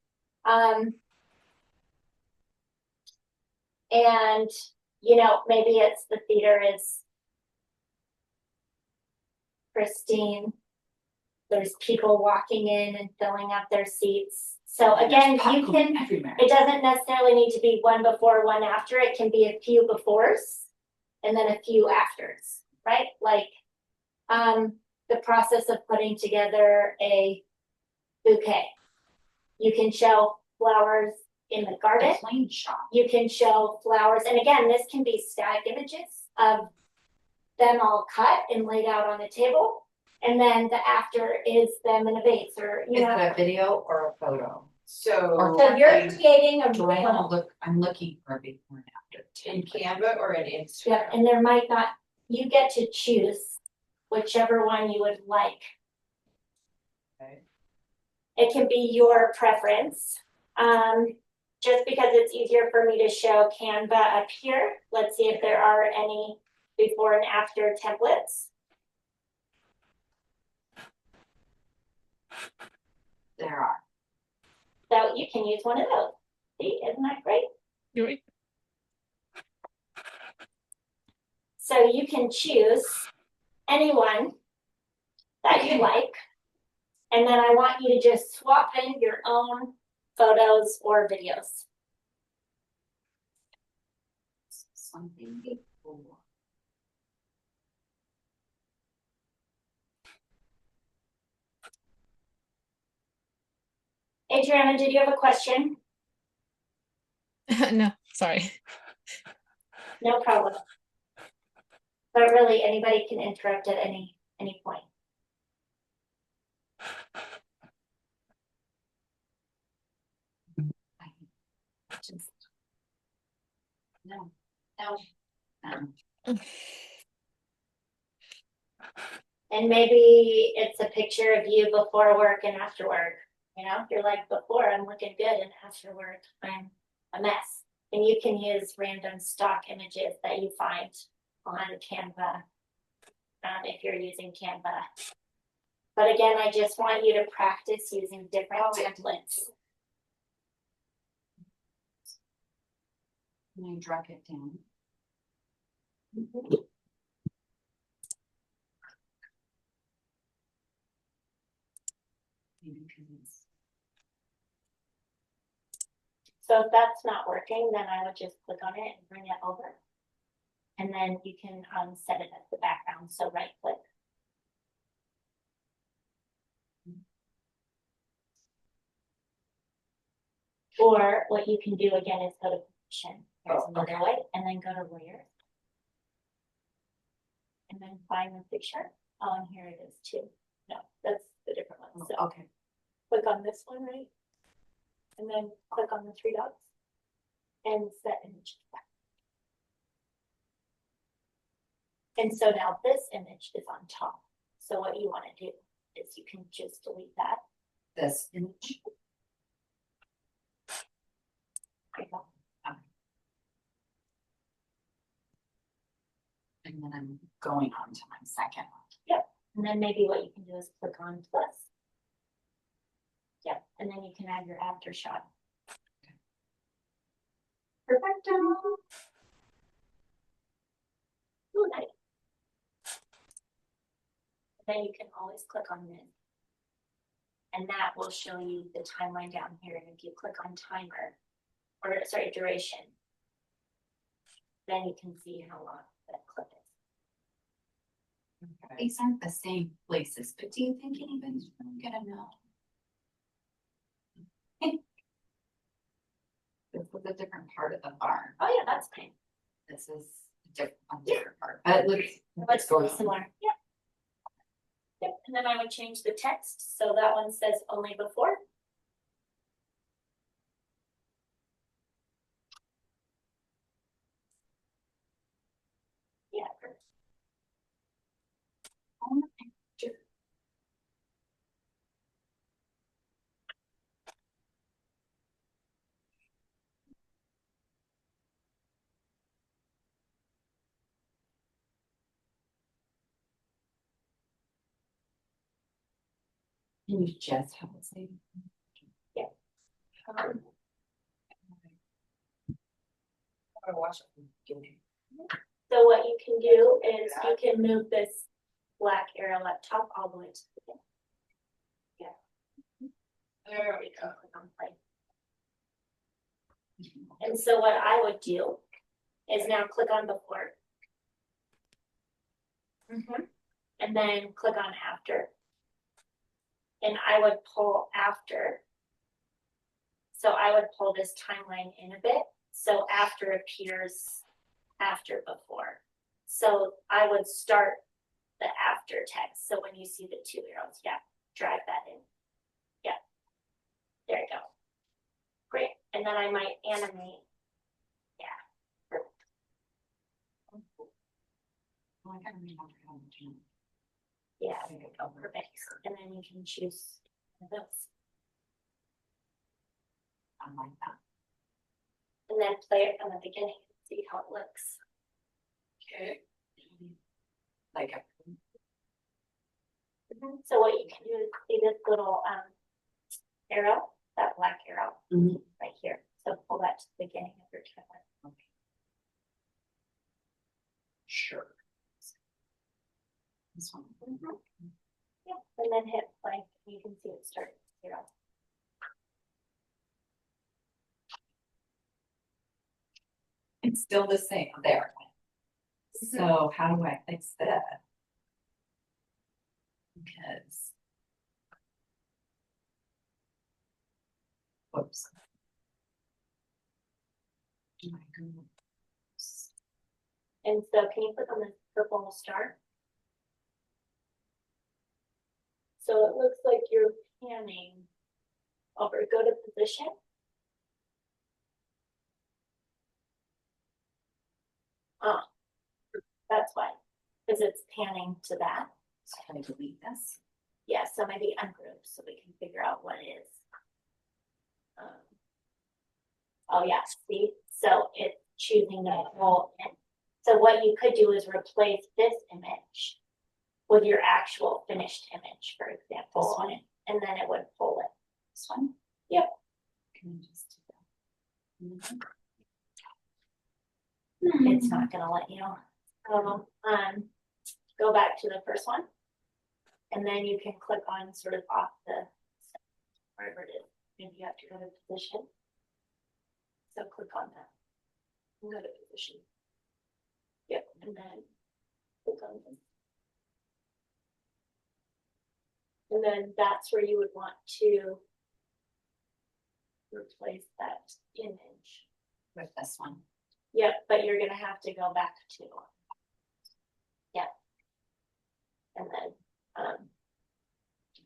And, you know, maybe it's the theater is pristine. There's people walking in and filling up their seats. So again, you Popcorn can, everywhere. it doesn't necessarily need to be one before, one after. It can be a few befores and then a few afters, right? Like, the process of putting together a bouquet. You can show flowers in the garden. The plain shot. You can show flowers, and again, this can be static images of them all cut and laid out on the table. And then the after is them in a vase, or, you Is know. it a video or a photo? So So you're creating a Do I wanna reel. look, I'm looking for a before and after. in Canva or in Instagram? Yeah, and there might not, you get to choose whichever one you would like. Okay. It can be your preference. Just because it's easier for me to show Canva up here, let's see if there are any before and after templates. There are. So you can use one of those. See, isn't that great? You're right. So you can choose anyone that you like. And then I want you to just swap in your own photos or videos. Something before. Adriana, did you have a question? No, sorry. No problem. But really, anybody can interrupt at any point. Just. No, no. And maybe it's a picture of you before work and after work. You know, you're like, before I'm looking good, and after work I'm a mess. And you can use random stock images that you find on Canva, if you're using Canva. But again, I just want you to practice using different templates. Can I drag it down? Maybe because it's. So if that's not working, then I would just click on it and bring it over. And then you can set it as the background, so right click. Or what you can do again is go to position. There's another way, and then go to layer. And then find the picture. Oh, and here it is too. No, that's the different one. So Okay. click on this one, right? And then click on the three dots. And set image back. And so now this image is on top. So what you want to do is you can just delete that. This image. There you go. I And then I'm going on to my second one. And then maybe what you can do is click on plus. Yep, and then you can add your after shot. Perfect. Ooh, nice. Then you can always click on this. And that will show you the timeline down here. And if you click on timer, or sorry, duration, then you can see how long that clip is. These aren't the same places, but do you think anybody's really gonna know? This is a different part of the barn. Oh yeah, that's nice. This is a different part, but it looks. Let's go similar. Yep. Yep, and then I would change the text, so that one says only before. Yeah. Perfect. On the picture. Can you just have it say? Um, I'm gonna watch it from the beginning. So what you can do is you can move this black arrow up top all the way to the end. Yeah. There we go. Click on play. And so what I would do is now click on before. And then click on after. And I would pull after. So I would pull this timeline in a bit. So after appears after before. So I would start the after text. So when you see the two arrows, yeah, drag that in. Yeah. There you go. Great. And then I might animate. Yeah. Perfect. Oh, I gotta read over how to do it. Yeah, there you go. Perfect. And then you can choose one of those. I like that. And then play it from the beginning and see how it looks. Okay. Like a. So what you can do is see this little arrow, that black arrow Mhm. right here. So pull that to the beginning of your timeline. Okay. Sure. This one. Yeah, and then hit play. You can see it start at 0. It's still the same there. So how do I fix that? Because. Whoops. Do I go? And so can you click on the purple star? So it looks like you're panning over. Go to position. That's why, because it's panning to that. So can I delete this? Yeah, so maybe ungroup so we can figure out what it is. Oh yeah, see, so it's choosing the whole in. So what you could do is replace this image with your actual finished image, for example, This on one? it, and then it would pull it. This one? Yep. Can I just do that? It's not gonna let you. So, go back to the first one. And then you can click on sort of off the, wherever it is, maybe you have to go to position. So click on that. And go to position. Yep, and then click on this. And then that's where you would want to replace that image. With this one. Yep, but you're gonna have to go back to. Yep. And then,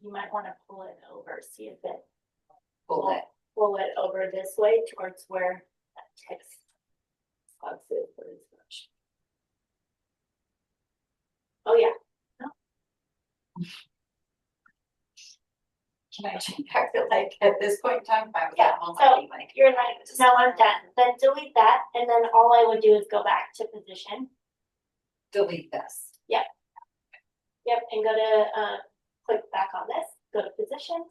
you might wanna pull it over, see if it. Pull it. Pull it over this way towards where that text box is pretty much. Oh, yeah. Can I change? I feel like at this point in time, if I was Yeah, at home, so I'd be like. You're like, no, I'm done. Then delete that, and then all I would do is go back to position. delete this. Yep, and go to, click back on this, go to positions.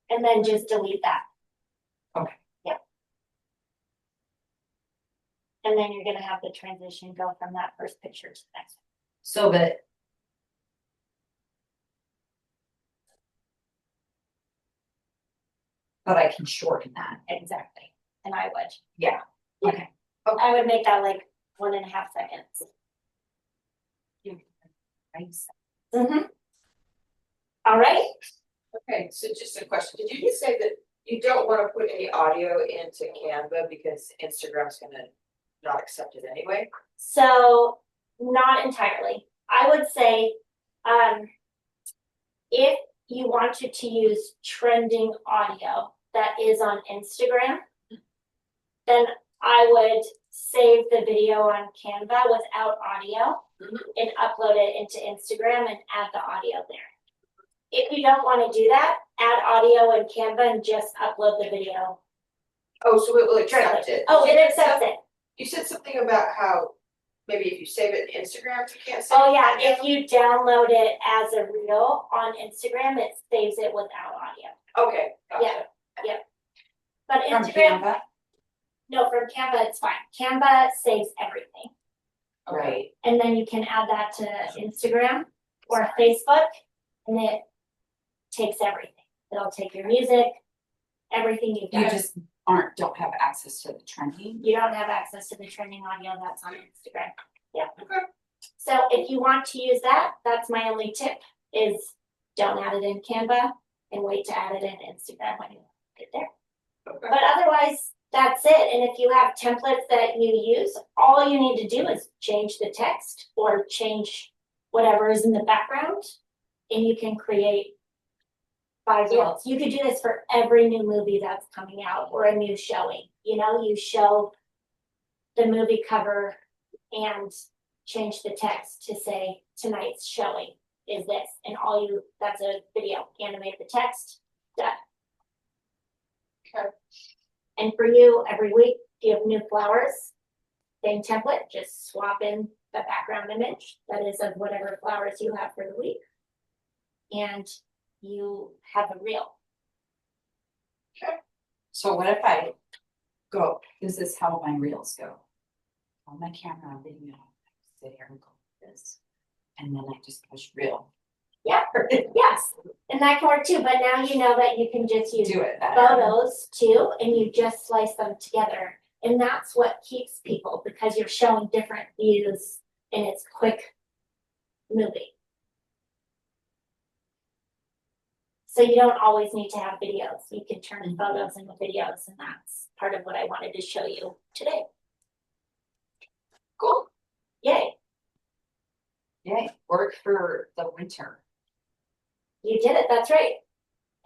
And then just delete that. Okay. Yep. And then you're gonna have the transition go from that first picture to the next one. So that. But I can shorten that. Exactly, and I would. Yeah. Okay. I would make that like 1.5 seconds. Mm-hmm. All right, Okay, so just a question, did you just say that you don't wanna put any audio into Canva because Instagram's gonna not accept it anyway? so not entirely. I would say, if you wanted to use trending audio that is on Instagram, then I would save the video on Canva without audio and upload it into Instagram and add the audio there. If you don't want to do that, add audio in Canva and just upload the video. Oh, so it will accept it? Oh, it accepts it. You said something about how maybe if you save it in Instagram, you can't save it. Oh yeah, on if Canva? you download it as a reel on Instagram, it saves it without audio. Okay, gotcha. But From Instagram, Canva, no, from Canva, it's fine. Canva saves everything. right? And then you can add that to Instagram or Facebook, and it takes everything. It'll take your music, everything you've You done. just don't have access to the trending. You don't have access to the trending audio that's on Instagram. Yeah. Okay. So if you want to use that, that's my only tip is don't add it in Canva and wait to add it in Instagram when you get there. Okay. But otherwise, that's it. And if you have templates that you use, all you need to do is change the text or change whatever is in the background, and you can create 5 reels. You could do this for every new movie that's coming out or a new showing. You know, you show the movie cover and change the text to say tonight's showing is this, and that's a video. Animate the text, done. Okay. And for you, every week, if you have new flowers, same template, just swap in the background image that is of whatever flowers you have for the week. And you have a reel. So what if I go, this is how my reels go. On my camera, I'm video, I sit here and go like this. And then I just push reel. Yeah, yes, and that can work too, but now you know that you can just use Do it better. photos too, and you just slice them together. And that's what keeps people, because you're showing different views and it's quick movie. So you don't always need to have videos. You can turn photos into videos, and that's part of what I wanted to show you today. Cool. Yay, Yay, work for the winter. you did it, that's right.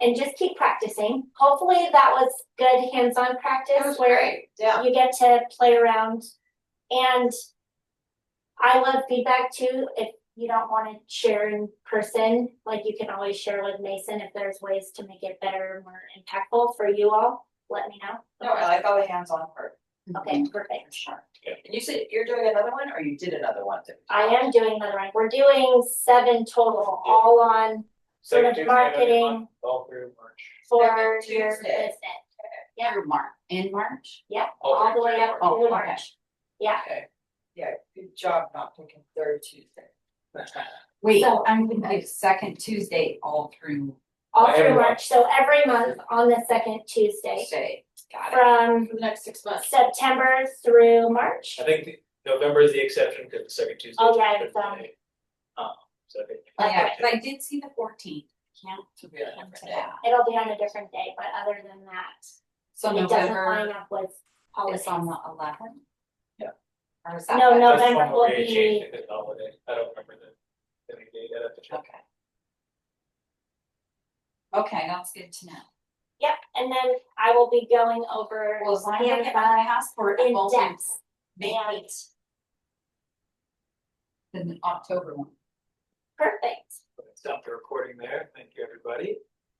And just keep practicing. Hopefully that was good hands-on practice That was where great, yeah. you get to play around. And I love feedback too. If you don't want to share in person, like you can always share with Mason if there's ways to make it better, more impactful for you all, let me know. No, I like all the hands-on part. Okay, perfect. Sure. And you said you're doing another one, or you did another one? I am doing another one. We're doing 7 total, all on sort of Second Tuesday of every marketing month, all through March. for Second your Tuesday. business. Yeah. Through March, in March? Yep, All all the through way up Oh, to okay. March. Yeah, Yeah, good job not picking third Tuesday. Wait, So- I'm gonna do second Tuesday all through all Every through month. March. So every month on the second Tuesday Tuesday. Got it. from For the next 6 months. September through March. I think November is the exception because the second Tuesday. Oh, is yeah, the it's, birthday. So I think. Oh, yeah, but I did see the 14th. Can't Really come to different that. It'll be on a different day, but other than that, So it doesn't line November up with holidays. is on the 11th? Yeah. Or is that? No, better? no. That's the November one where will they be- changed it to the holiday. I don't remember the date. I'd have to check. Okay. Okay, that's good to know. Yep, and then I will be going over Well, as long as I get Canva my passport, I in will depth. make And the October one. perfect. Stop the recording there. Thank you, everybody.